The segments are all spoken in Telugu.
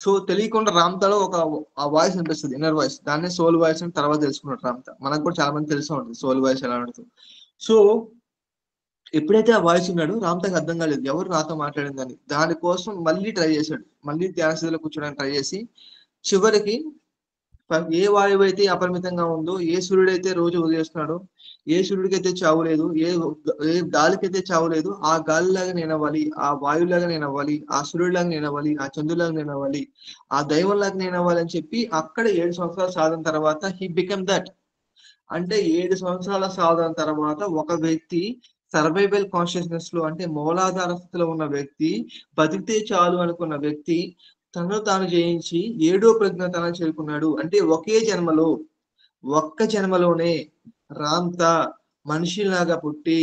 సో తెలియకుండా రామ్తాలో ఆ వాయిస్ అనిపిస్తుంది, ఇన్నర్ వాయిస్. దాన్నే సోల్ వాయిస్ అని తర్వాత తెలుసుకున్నాడు రామ్తా. మనకు కూడా చాలా మంది తెలిసి ఉంటుంది సోల్ వాయిస్ ఎలా ఉంటుంది. సో ఎప్పుడైతే ఆ వాయిస్ ఉన్నాడో రామ్తాకి అర్థం కాలేదు ఎవరు నాతో మాట్లాడిందని. దానికోసం మళ్ళీ ట్రై చేశాడు, మళ్ళీ ధ్యాన స్థితిలో కూర్చోడానికి ట్రై చేసి చివరికి ఏ వాయువు అయితే అపరిమితంగా ఉందో, ఏ సూర్యుడైతే రోజు ఉదయిస్తున్నాడో, ఏ సూర్యుడికైతే చావు లేదు, ఏ గాలికైతే చావు లేదు, ఆ గాలిలాగా నేను అవ్వాలి, ఆ వాయువులాగా నేను అవ్వాలి, ఆ సూర్యుడిలాగా నేను అవ్వాలి, ఆ చంద్రులాగా నేను అవ్వాలి, ఆ దైవంలాగా నేను అవ్వాలి అని చెప్పి అక్కడ 7 సంవత్సరాల సాధన తర్వాత హీ బికమ్ దట్. అంటే 7 సంవత్సరాల సాధన తర్వాత ఒక వ్యక్తి సర్వైవల్ కాన్షియస్నెస్ లో, అంటే మూలాధార స్థితిలో ఉన్న వ్యక్తి, బతికితే చాలు అనుకున్న వ్యక్తి తనను తాను జయించి 7వ ప్రజ్ఞాతనాన్ని చేరుకున్నాడు. అంటే ఒకే జన్మలో, ఒక్క జన్మలోనే రామ్తా మనిషిలాగా పుట్టి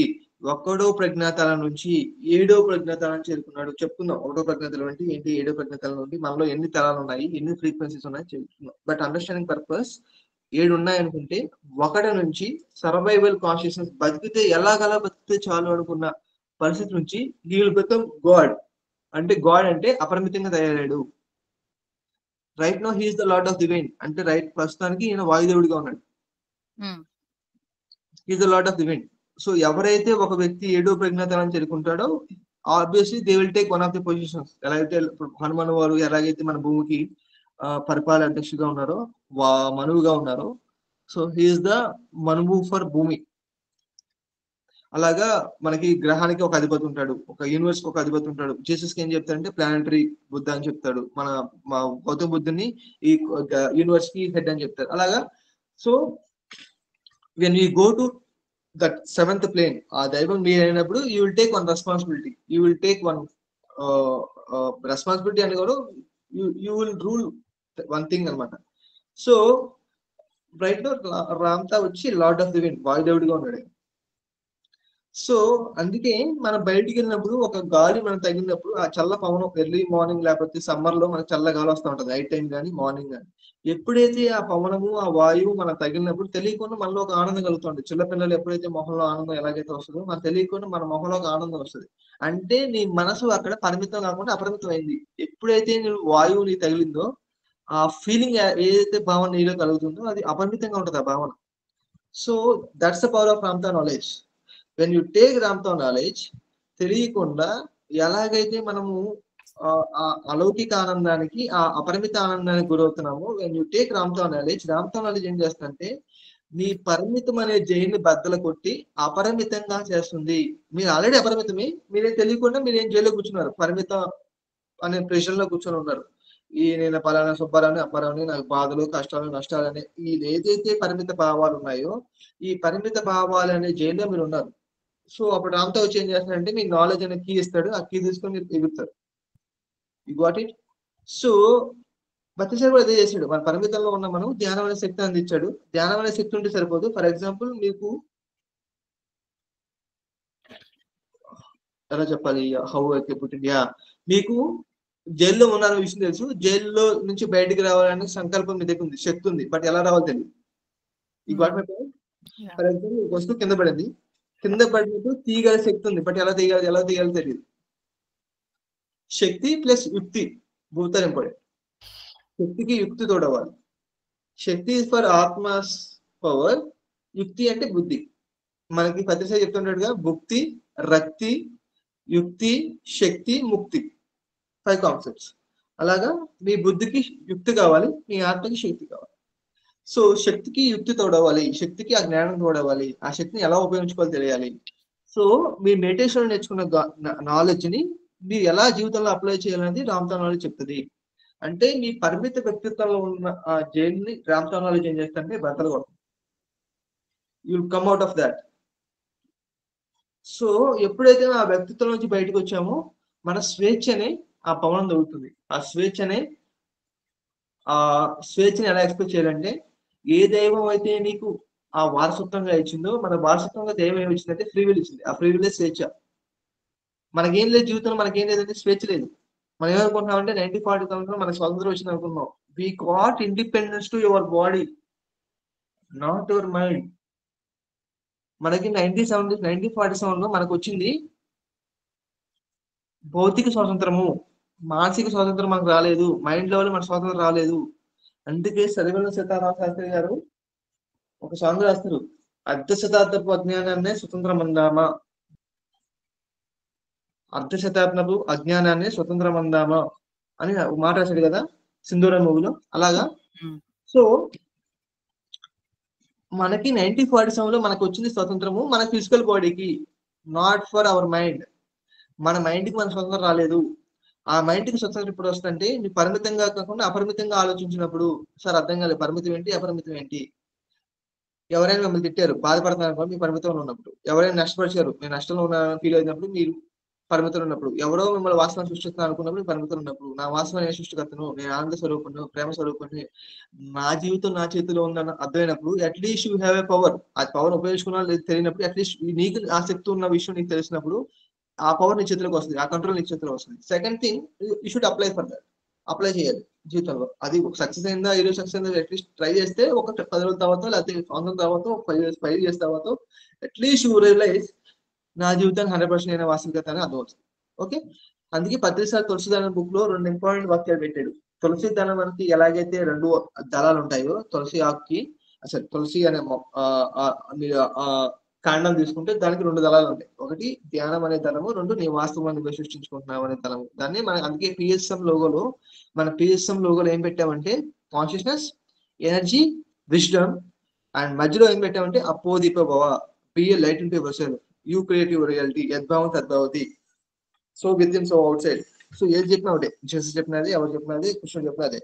ఒక్కడో ప్రజ్ఞాతలం నుంచి 7వ ప్రజ్ఞాతలాన్ని చేరుకున్నాడు. చెప్పుకుందాం 1వ ప్రజ్ఞాతలం అంటే ఏంటి, 7వ ప్రజ్ఞాతలం నుండి మనలో ఎన్ని తలాలు ఉన్నాయి, ఎన్ని ఫ్రీక్వెన్సీస్ ఉన్నాయి చెప్పుకుందాం. బట్ అండర్స్టాండింగ్ పర్పస్ 7 ఉన్నాయనుకుంటే, ఒకటి నుంచి సర్వైవల్ కాన్షియస్నెస్, బతికితే ఎలాగలా బతికితే చాలు అనుకున్న పరిస్థితి నుంచి హీ విల్ బికమ్ గాడ్. అంటే గాడ్ అంటే అపరిమితంగా తయారయ్యాడు. Right now he is the lord of the wind. అంటే రైట్ ప్రస్తుతానికి ఈయన వాయుదేవుడిగా ఉన్నాడు. Is the lord of the wind. So ఎవరైతే ఒక వ్యక్తి 7వ ప్రజ్ఞాతనాన్ని చేరుకుంటాడో obviously they will take one of the positions. ఎలాగైతే హనుమాన్ వారు ఎలాగైతే మన భూమికి పరిపాలన అధ్యక్షుడిగా ఉన్నారో, మనువుగా ఉన్నారో, సో హీఈస్ ద మనువు ఫర్ భూమి. అలాగా మనకి గ్రహానికి ఒక అధిపతి ఉంటాడు, ఒక యూనివర్స్ కి ఒక అధిపతి ఉంటాడు. జీసస్ కి ఏం చెప్తాడంటే ప్లానటరీ బుద్ధ అని చెప్తాడు. మా గౌతమ బుద్ధుని ఈ యూనివర్స్ కి హెడ్ అని చెప్తారు. అలాగా so when you go to that 7th plane, ఆ దైవం మీరు అయినప్పుడు you will take one responsibility, you will take one responsibility అని కూడా you will rule one thing అనమాట. సో రైట్ లో రామ్తా వచ్చి లార్డ్ ఆఫ్ ది విండ్, వాయుదేవుడిగా ఉన్నాడు. సో అందుకే మనం బయటికి వెళ్ళినప్పుడు ఒక గాలి మనం తగిలినప్పుడు ఆ చల్ల పవనం ఎర్లీ మార్నింగ్ లేకపోతే సమ్మర్ లో మనకు చల్ల గాలి వస్తూ ఉంటుంది, నైట్ టైం కానీ మార్నింగ్ కానీ. ఎప్పుడైతే ఆ పవనము ఆ వాయువు మనం తగిలినప్పుడు తెలియకుండా మనలో ఒక ఆనందం కలుగుతుంది. చిన్నపిల్లలు ఎప్పుడైతే మొహంలో ఆనందం ఎలాగైతే వస్తుందో మనకు తెలియకుండా మన మొహంలో ఒక ఆనందం వస్తుంది. అంటే నీ మనసు అక్కడ పరిమితం కాకుండా అపరిమితం అయింది. ఎప్పుడైతే నువ్వు వాయువు నీ తగిలిందో ఆ ఫీలింగ్, ఏదైతే భావన నీలో కలుగుతుందో అది అపరిమితంగా ఉంటుంది ఆ భావన. So that's the power of Ramtha knowledge. When you take Ramtha knowledge, తెలియకుండా ఎలాగైతే మనము ఆ అలౌకిక ఆనందానికి, ఆ అపరిమిత ఆనందానికి గురవుతున్నామో, when you take Ramtha knowledge, Ramtha knowledge ఏం చేస్తుందంటే నీ పరిమితం అనే జైన్ని బద్దలు కొట్టి అపరిమితంగా చేస్తుంది. మీరు ఆల్రెడీ అపరిమితమే, మీరేం తెలియకుండా మీరేం జైల్లో కూర్చున్నారు, పరిమితం అనే ప్రెషర్ లో కూర్చొని ఉన్నారు. నేను పలానా సుబ్బారావుని అప్పారావుని, నాకు బాధలు కష్టాలు నష్టాలని ఈ ఏదైతే పరిమిత భావాలు ఉన్నాయో, ఈ పరిమిత భావాలు అనే జైల్లో మీరు ఉన్నారు. సో అప్పుడు రామ్తో వచ్చి ఏం చేస్తాడంటే మీకు నాలెడ్జ్ అనే కీ ఇస్తాడు, ఆ కీ తీసుకొని మీరు ఎగురుతారు. You got it. సో భక్తిసారి కూడా అదే చేశాడు. మన పరిమితంలో ఉన్న మనం ధ్యానం అనే శక్తి అందించాడు. ధ్యానం అనే శక్తి ఉంటే సరిపోదు. ఫర్ ఎగ్జాంపుల్ మీకు ఎలా చెప్పాలి, హౌ అయితే పుట్టింది, మీకు జైల్లో ఉన్నారన్న విషయం తెలుసు, జైల్లో నుంచి బయటికి రావాలనే సంకల్పం మీ దగ్గర ఉంది, శక్తి ఉంది, బట్ ఎలా రావాలో తెలియదు. ఈ got my point. For example వస్తువు కింద పడింది, కింద పడినప్పుడు తీయగల శక్తి ఉంది, బట్ ఎలా తీయాలో తెలియదు. శక్తి ప్లస్ యుక్తి బోత్ ఆర్ ఇంపార్టెంట్. శక్తికి యుక్తి తోడవాలి. శక్తి ఫర్ ఆత్మాస్ పవర్, యుక్తి అంటే బుద్ధి. మనకి ప్రతిసారి చెప్తుంటాడుగా భుక్తి, రక్తి, యుక్తి, శక్తి, ముక్తి, 5 కాన్సెప్ట్స్. అలాగా మీ బుద్ధికి యుక్తి కావాలి, మీ ఆత్మకి శక్తి కావాలి. సో శక్తికి యుక్తి తోడవాలి, శక్తికి ఆ జ్ఞానం తోడవాలి, ఆ శక్తిని ఎలా ఉపయోగించుకోవాలో తెలియాలి. సో మీ మెడిటేషన్ నేర్చుకున్న నాలెడ్జ్ ని మీరు ఎలా జీవితంలో అప్లై చేయాలనేది రామ్తా నాలెడ్జ్ చెప్తుంది. అంటే మీ పరిమిత వ్యక్తిత్వంలో ఉన్న ఆ జైల్ని రామ్తా నాలెడ్జ్ ఏం చేస్తుంటే బద్దలు కొడుతుంది. You will come out of that. So ఎప్పుడైతే ఆ వ్యక్తిత్వం నుంచి బయటకు వచ్చామో మన స్వేచ్ఛని ఆ పవనం దొరుకుతుంది. ఆ స్వేచ్ఛని ఎలా ఎక్స్ప్రెస్ చేయాలంటే, ఏ దైవం అయితే నీకు ఆ వారసత్వంగా ఇచ్చిందో, మన వారసత్వంగా దైవం ఏమి ఇచ్చిందంటే ఫ్రీ విల్ ఇచ్చింది. ఆ ఫ్రీ విల్ స్వేచ్ఛ. మనకేం లేదు జీవితంలో, మనకేం లేదంటే స్వేచ్ఛ లేదు. మనం ఏమనుకుంటున్నాం అంటే 1940 సంవత్సరం మనకు స్వాతంత్రం వచ్చింది అనుకున్నాం. We got independence to your body, not your mind. మనకి 1947లో మనకు వచ్చింది భౌతిక స్వాతంత్రము. మానసిక స్వాతంత్రం మనకు రాలేదు, మైండ్ లెవెల్ మన స్వాతంత్రం రాలేదు. అందుకే సరివెల్ల సీతారామ శాస్త్రి గారు ఒక సాంగ్ రాస్తారు, అర్ధ శతాబ్దపు అజ్ఞానాన్నే స్వతంత్రం అందామా, అర్ధ శతాబ్దపు అజ్ఞానాన్ని స్వతంత్రం అందామా అని ఒక మాట రాశాడు కదా సింధూరం మూవీలో. అలాగా సో మనకి 1947 లో మనకు వచ్చింది స్వతంత్రము మన ఫిజికల్ బాడీకి, నాట్ ఫర్ అవర్ మైండ్. మన మైండ్ కి మన స్వతంత్రం రాలేదు. ఆ మైండ్ కి స్వతంత్రం ఇప్పుడు వస్తుంటే నీ పరిమితంగా కాకుండా అపరిమితంగా ఆలోచించినప్పుడు. సార్ అర్థం కాలేదు, పరిమితం ఏంటి అపరిమితం ఏంటి? ఎవరైనా మిమ్మల్ని తిట్టారు, బాధపడుతున్నారు మీ పరిమితంలో ఉన్నప్పుడు. ఎవరైనా నష్టపరిచారు, మీరు నష్టంలో ఉన్న ఫీల్ అయినప్పుడు మీరు పరిమితం ఉన్నప్పుడు. ఎవరో మిమ్మల్ని వాస్తవం సృష్టిస్తున్నారు అనుకున్నప్పుడు పరిమితం ఉన్నప్పుడు. నా వాస్తవం నేను సృష్టికర్తను, నేను ఆనంద స్వరూపును, ప్రేమ స్వరూపుని, నా జీవితం నా చేతిలో ఉందని అర్థమైనప్పుడు at least you have a power. ఆ పవర్ ఉపయోగించుకున్నా లేదు తెలియనప్పుడు అట్లీస్ట్ నీకు ఆ శక్తి ఉన్న విషయం నీకు తెలిసినప్పుడు ఆ పవర్ నీ చేతిలోకి వస్తుంది, ఆ కంట్రోల్ నీ చేతిలో వస్తుంది. Second thing, you should apply for that. Apply చేయాలి జీవితంలో. అది సక్సెస్ అయిందా, ఈ రోజు సక్సెస్ అయిందా అట్లీస్ట్ ట్రై చేస్తే ఒక 10 రోజుల తర్వాత, లేకపోతే సంవత్సరం తర్వాత, 5 years తర్వాత అట్లీస్ట్ యూ రియలైజ్ నా జీవితాన్ని 100% అయిన వాస్తవికత అని అర్థమవుతుంది. ఓకే, అందుకే పత్రిసారి తులసిదానం బుక్ లో 2 ఇంపార్టెంట్ వాక్యాలు పెట్టాడు. తులసి దానం మనకి ఎలాగైతే 2 దళాలు ఉంటాయో, తులసి ఆకుకి అసలు తులసి అనే మీరు కాండం తీసుకుంటే దానికి 2 దళాలు ఉంటాయి. ఒకటి ధ్యానం అనే దళము, 2 నీ వాస్తవాన్ని సృష్టించుకుంటున్నావు అనే దళము. దాన్ని మన అందుకే పిఎస్ఎం లోగోలో ఏం పెట్టామంటే కాన్షియస్నెస్, ఎనర్జీ, విజ్డమ్, అండ్ మధ్యలో ఏం పెట్టామంటే అపో దీప భవ, be a light into yourself, you create your reality, యద్భావం తద్భవతి. So within so outside. So ఏది చెప్పినా ఒకటే, జీసస్ చెప్పినది, ఎవరు చెప్పినది, కృష్ణుడు చెప్పినది.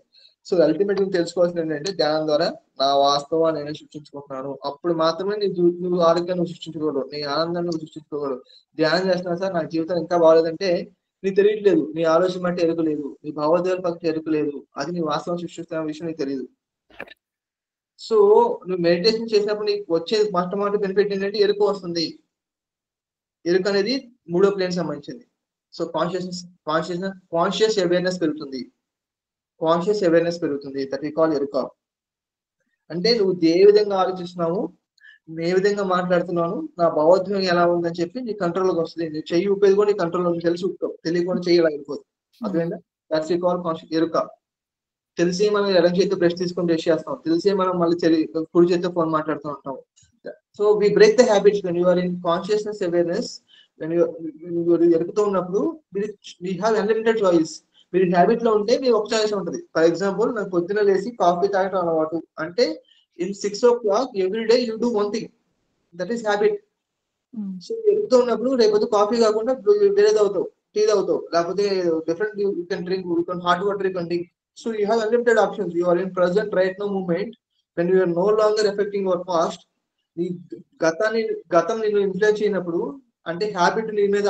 సో అల్టిమేట్ గా తెలుసుకోవాల్సింది ఏంటంటే ధ్యానం ద్వారా నా వాస్తవాన్ని నేను సృష్టించుకుంటున్నాను. అప్పుడు మాత్రమే నువ్వు ఆరోగ్యాన్ని సృష్టించుకోగలవు, నీ ఆనందాన్ని నువ్వు సృష్టించుకోగలవు. ధ్యానం చేస్తున్నా సార్ నా జీవితం ఇంకా బాగాలేదంటే నీకు తెలియట్లేదు, నీ ఆలోచన బట్టి ఎరుక లేదు, నీ భావోద్వేగాల పక్కన ఎరుక లేదు, అది నీ వాస్తవం సృష్టిస్తున్న విషయం నీకు తెలియదు. సో నువ్వు మెడిటేషన్ చేసినప్పుడు నీకు వచ్చే మొట్టమొదటి బెనిఫిట్ ఏంటంటే ఎరుక వస్తుంది. ఎరుక అనేది 3వ ప్లేన్ సంబంధించింది. సో కాన్షియస్ అవేర్నెస్ పెరుగుతుంది. దట్ వి కాల్ ఎరుక. అంటే నువ్వు ఏ విధంగా ఆలోచిస్తున్నావు, నేను ఏ విధంగా మాట్లాడుతున్నాను, నా భావోద్వేగం ఎలా ఉందని చెప్పి నీ కంట్రోల్లోకి వస్తుంది. నీ చెయ్యి ఊపేది కూడా నీ కంట్రోల్లో తెలిసి ఊపుతావు, తెలియకుండా చెయ్యి ఇలా అయిపోతుంది. అర్థమైందా? దట్స్ వి కాల్ కాన్షియస్ ఎరుక. తెలిసి మనం ఎడం చేతితో బ్రష్ తీసుకొని బ్రష్ చేస్తాం, తెలిసి మనం మళ్ళీ కుడి చేతితో ఫోన్ మాట్లాడుతూ ఉంటాం. So we break the habits when you are in consciousness awareness. When you ఎరుకుతూ ఉన్నప్పుడు వీ హ్యావ్ అన్లిమిటెడ్ చాయిస్. మీరు హ్యాబిట్ లో ఉంటే మీరు ఒక చాయిస్ ఉంటుంది. ఫర్ ఎగ్జాంపుల్ నాకు పొద్దున లేసి కాఫీ తాగడం అలవాటు అంటే in 6 o'clock every day you do one thing, that is habit. So ఎరుగుతూ ఉన్నప్పుడు రేపు కాఫీ కాకుండా వేరేది అవుతావు, టీ తాగుతావు, లేకపోతే different you can drink, you can hot water you can drink. So you have unlimited options. You are in present right now moment when you are no longer affecting your past. నీ గతం నిన్ను ఇన్ఫ్లుయెన్స్ చేయనప్పుడు, అంటే హ్యాబిట్ నీ మీద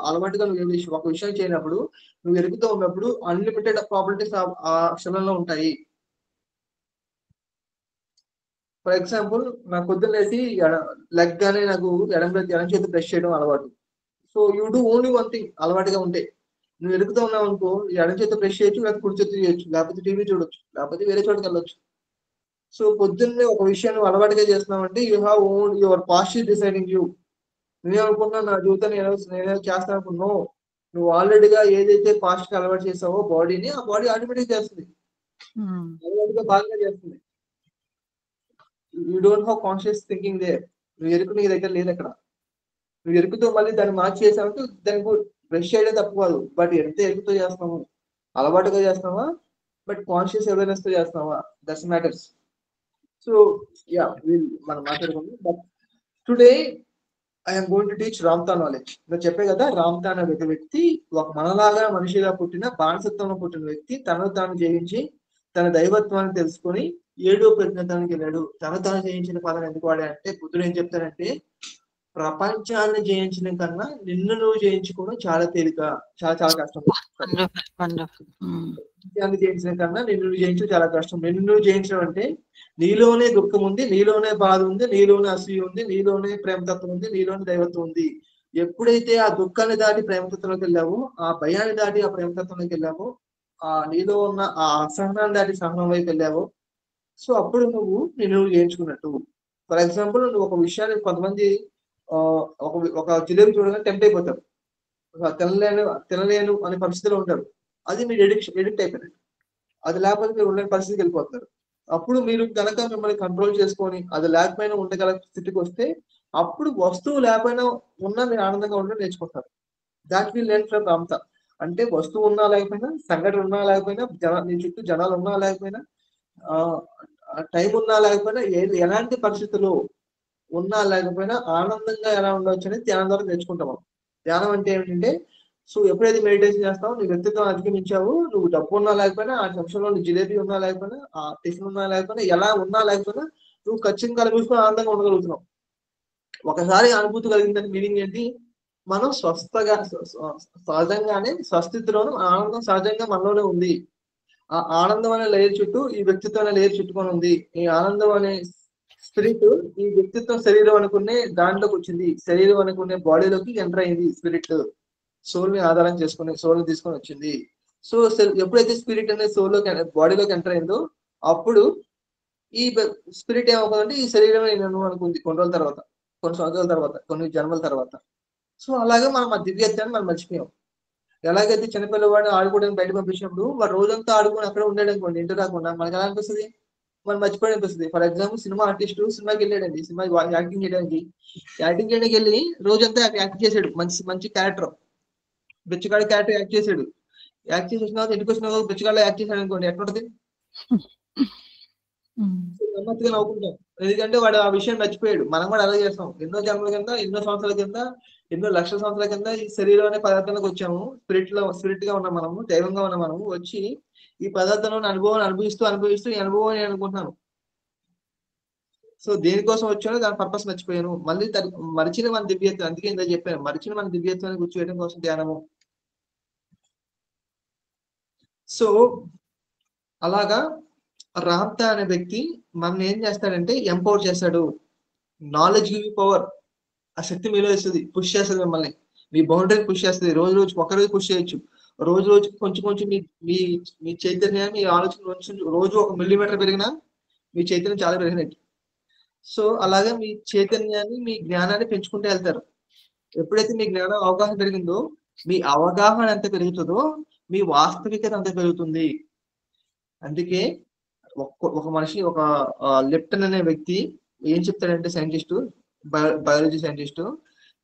అలవాటుగా నువ్వు ఒక విషయం చేయనప్పుడు, నువ్వు ఎరుగుతూ ఉన్నప్పుడు అన్లిమిటెడ్ ప్రాపర్టీస్ ఆ క్షణంలో ఉంటాయి. ఫర్ ఎగ్జాంపుల్ నాకు పొద్దున్న లేసి లెగ్ గానే నాకు ఎడం చేతి బ్రష్ చేయడం అలవాటు. So you do only one thing అలవాటుగా ఉంటే. నువ్వు ఎరుగుతూ ఉన్నావు అనుకో, ఎడం చేతి బ్రష్ చేయొచ్చు, లేకపోతే కుడి చేతి చేయొచ్చు, లేకపోతే టీవీ చూడొచ్చు, లేకపోతే వేరే చోటుకి వెళ్ళొచ్చు. సో పొద్దున్నే ఒక విషయాన్ని నువ్వు అలవాటుగా చేస్తున్నావంటే you have own your past is deciding you. నువ్వేమనుకున్నా నా జీవితాన్ని నేనే చేస్తాను అనుకున్నావు, నువ్వు ఆల్రెడీగా ఏదైతే పాస్ట్ కి అలవాటు చేసావో బాడీని, ఆ బాడీ ఆటోమేటిక్ చేస్తుంది, అలవాటుగా బాగా చేస్తుంది. You don't have conscious thinking there. నువ్వు ఎరుకు నీ దగ్గర లేదు అక్కడ. నువ్వు ఎరుకుతో మళ్ళీ దాన్ని మార్చి చేసావంటే దానికి బ్రష్ చేయడం తప్పు కాదు, బట్ ఎంత ఎరుకుతో చేస్తున్నావు, అలవాటుగా చేస్తున్నావా, బట్ కాన్షియస్ అవేర్నెస్ తో చేస్తున్నావా, దట్స్ మ్యాటర్స్. సో యా మనం మాట్లాడుకుందాం. But today I'm going to teach Ramtha knowledge. నేను చెప్పే కదా, రామ్తా అనే ఒక వ్యక్తి ఒక మనలాగా మనిషిగా పుట్టిన బానిసత్వంలో పుట్టిన వ్యక్తి తనను తాను జయించి తన దైవత్వాన్ని తెలుసుకొని 7వ ప్రజ్ఞాతానికి వెళ్ళాడు. తాను జయించిన పదం ఎందుకు వాడా అంటే బుద్ధుడు ఏం చెప్తాడంటే ప్రపంచాన్ని జయించడం కన్నా నిన్ను నువ్వు జయించుకోవడం చాలా తేలిక, చాలా చాలా కష్టం. ప్రపంచాన్ని జయించడం కన్నా నిన్ను నువ్వు జయించడం చాలా కష్టం. నిన్ను నువ్వు జయించడం అంటే నీలోనే దుఃఖం ఉంది, నీలోనే బాధ ఉంది, నీలోనే అసూయ ఉంది, నీలోనే ప్రేమతత్వం ఉంది, నీలోనే దైవత్వం ఉంది. ఎప్పుడైతే ఆ దుఃఖాన్ని దాటి ప్రేమతత్వంలోకి వెళ్ళావో, ఆ భయాన్ని దాటి ఆ ప్రేమతత్వంలోకి వెళ్ళావో, ఆ నీలో ఉన్న ఆ అసహనాన్ని దాటి సహనం వైపు వెళ్ళావో, సో అప్పుడు నేను జయించుకున్నట్టు. ఫర్ ఎగ్జాంపుల్ నువ్వు ఒక విషయాన్ని కొంతమంది ఒక జిలేబీ చూడగానే టెంప్ట్ అయిపోతారు. తినలేను అనే పరిస్థితిలో ఉంటారు. అది మీరు ఎడిక్ట్ అయిపోయినట్టు. అది లేకపోతే మీరు ఉండలేని పరిస్థితికి వెళ్ళిపోతారు. అప్పుడు మీరు కనుక మిమ్మల్ని కంట్రోల్ చేసుకొని అది లేకపోయినా ఉండగల స్థితికి వస్తే అప్పుడు వస్తువు లేకపోయినా ఉన్నా మీరు ఆనందంగా ఉండడం నేర్చుకుంటారు. That will learn from Ramtha. అంటే వస్తువు ఉన్నా లేకపోయినా, సంఘటన ఉన్నా లేకపోయినా, నీ చుట్టూ జనాలు ఉన్నా లేకపోయినా, టైం ఉన్నా లేకపోయినా, ఎలాంటి పరిస్థితుల్లో ఉన్నా లేకపోయినా ఆనందంగా ఎలా ఉండవచ్చు అనేది ధ్యానం ద్వారా నేర్చుకుంటాం. ధ్యానం అంటే ఏమిటంటే, సో ఎప్పుడైతే మెడిటేషన్ చేస్తావో నీ వ్యక్తిత్వం అధిగమించావు, నువ్వు డబ్బు ఉన్నా లేకపోయినా, ఆ నిమిషంలో నీ జిలేబీ ఉన్నా లేకపోయినా, ఆ టిఫిన్ ఉన్నా లేకపోయినా, ఎలా ఉన్నా లేకపోయినా నువ్వు ఖచ్చితంగా అనుభవించుకొని ఆనందంగా ఉండగలుగుతున్నావు. ఒకసారి అనుభూతి కలిగిందని మీనింగ్ ఏంటి? మనం స్వస్థగా సహజంగానే స్వస్థితిలోను ఆనందం సహజంగా మనలోనే ఉంది. ఆ ఆనందం అనే లేయర్ చుట్టూ ఈ వ్యక్తిత్వం అనే లేయర్ చుట్టుకొని ఉంది. ఈ ఆనందం అనే స్పిరిట్ ఈ వ్యక్తిత్వం శరీరం అనుకునే దాంట్లోకి వచ్చింది. శరీరం అనుకునే బాడీలోకి ఎంటర్ అయింది. స్పిరిట్ సోల్ ని ఆధారం చేసుకుని సోల్ ని తీసుకొని వచ్చింది. సో ఎప్పుడైతే స్పిరిట్ అనేది సోల్ లోకి బాడీలోకి ఎంటర్ అయిందో అప్పుడు ఈ స్పిరిట్ ఏమవుతుందంటే ఈ శరీరమే నేను అనుకుంది కొన్ని రోజుల తర్వాత, కొన్ని సంవత్సరాల తర్వాత, కొన్ని జన్మల తర్వాత. సో అలాగే మనం ఆ దివ్యత్వాన్ని మనం మర్చిపోయాం. ఎలాగైతే చిన్నపిల్లవాడిని ఆడుకోవడానికి బయట పంపించినప్పుడు వాడు రోజంతా ఆడుకొని అక్కడ ఉండాడు అనుకోండి, ఇంటి రాకుండా మనకి ఎలా అనిపిస్తుంది? మనం మర్చిపోయి అనిపిస్తుంది. ఫర్ ఎగ్జాంపుల్ సినిమా ఆర్టిస్ట్ సినిమాకి వెళ్ళాడండి, సినిమా యాక్టింగ్ చేయడానికి వెళ్ళి రోజంతా యాక్ట్ చేశాడు. మంచి మంచి క్యారెక్టర్, బిచ్చగాడి క్యారెక్టర్ యాక్ట్ చేశాడు. యాక్ట్ చేసిన తర్వాత ఇంటికి వచ్చిన తర్వాత బిచ్చగాడిలో యాక్ట్ చేశాడు అనుకోండి, ఎట్లుంటది? గమ్మత్తుగా నవ్వుకుంటాం. ఎందుకంటే వాడు ఆ విషయం మర్చిపోయాడు. మనం కూడా అలా చేస్తాం. ఎన్నో జన్మల కింద, ఎన్నో సంవత్సరాల కింద, ఎన్నో లక్షల సంవత్సరాల కింద ఈ శరీరం అనే పదార్థంలోకి వచ్చాము. స్పిరిట్ గా ఉన్నాం మనము, దైవంగా ఉన్న మనము వచ్చి ఈ పదార్థంలోని అనుభవాన్ని అనుభవిస్తూ ఈ అనుభవం నేను అనుకుంటున్నాను. సో దేనికోసం వచ్చానో దాని పర్పస్ మర్చిపోయాను. మళ్ళీ మరిచిన మన దివ్యత్వం, అందుకే ఇందా చెప్పాను, మరిచిన మన దివ్యత్వాన్ని గుర్తుచేయడం కోసం ధ్యానము. సో అలాగా రామ్తా అనే వ్యక్తి మనం ఏం చేస్తాడంటే ఎంపవర్ చేస్తాడు. Knowledge give power. ఆ శక్తి మీలో ఇస్తుంది, పుష్ చేస్తుంది మిమ్మల్ని, మీ బౌండరీ పుష్ చేస్తుంది. రోజు రోజు ఒకరోజు పుష్ చేయొచ్చు. రోజు రోజు కొంచెం కొంచెం మీ మీ చైతన్యాన్ని, మీ ఆలోచన రోజు 1 మిల్లీమీటర్ పెరిగినా మీ చైతన్యం చాలా పెరిగినట్టు. సో అలాగే మీ చైతన్యాన్ని, మీ జ్ఞానాన్ని పెంచుకుంటూ వెళ్తారు. ఎప్పుడైతే మీ జ్ఞానం అవగాహన పెరిగిందో, మీ అవగాహన ఎంత పెరుగుతుందో మీ వాస్తవికత అంత పెరుగుతుంది. అందుకే ఒక మనిషి, ఒక లిప్టన్ అనే వ్యక్తి ఏం చెప్తాడంటే, సైంటిస్టు, బయాలజీ సైంటిస్టు,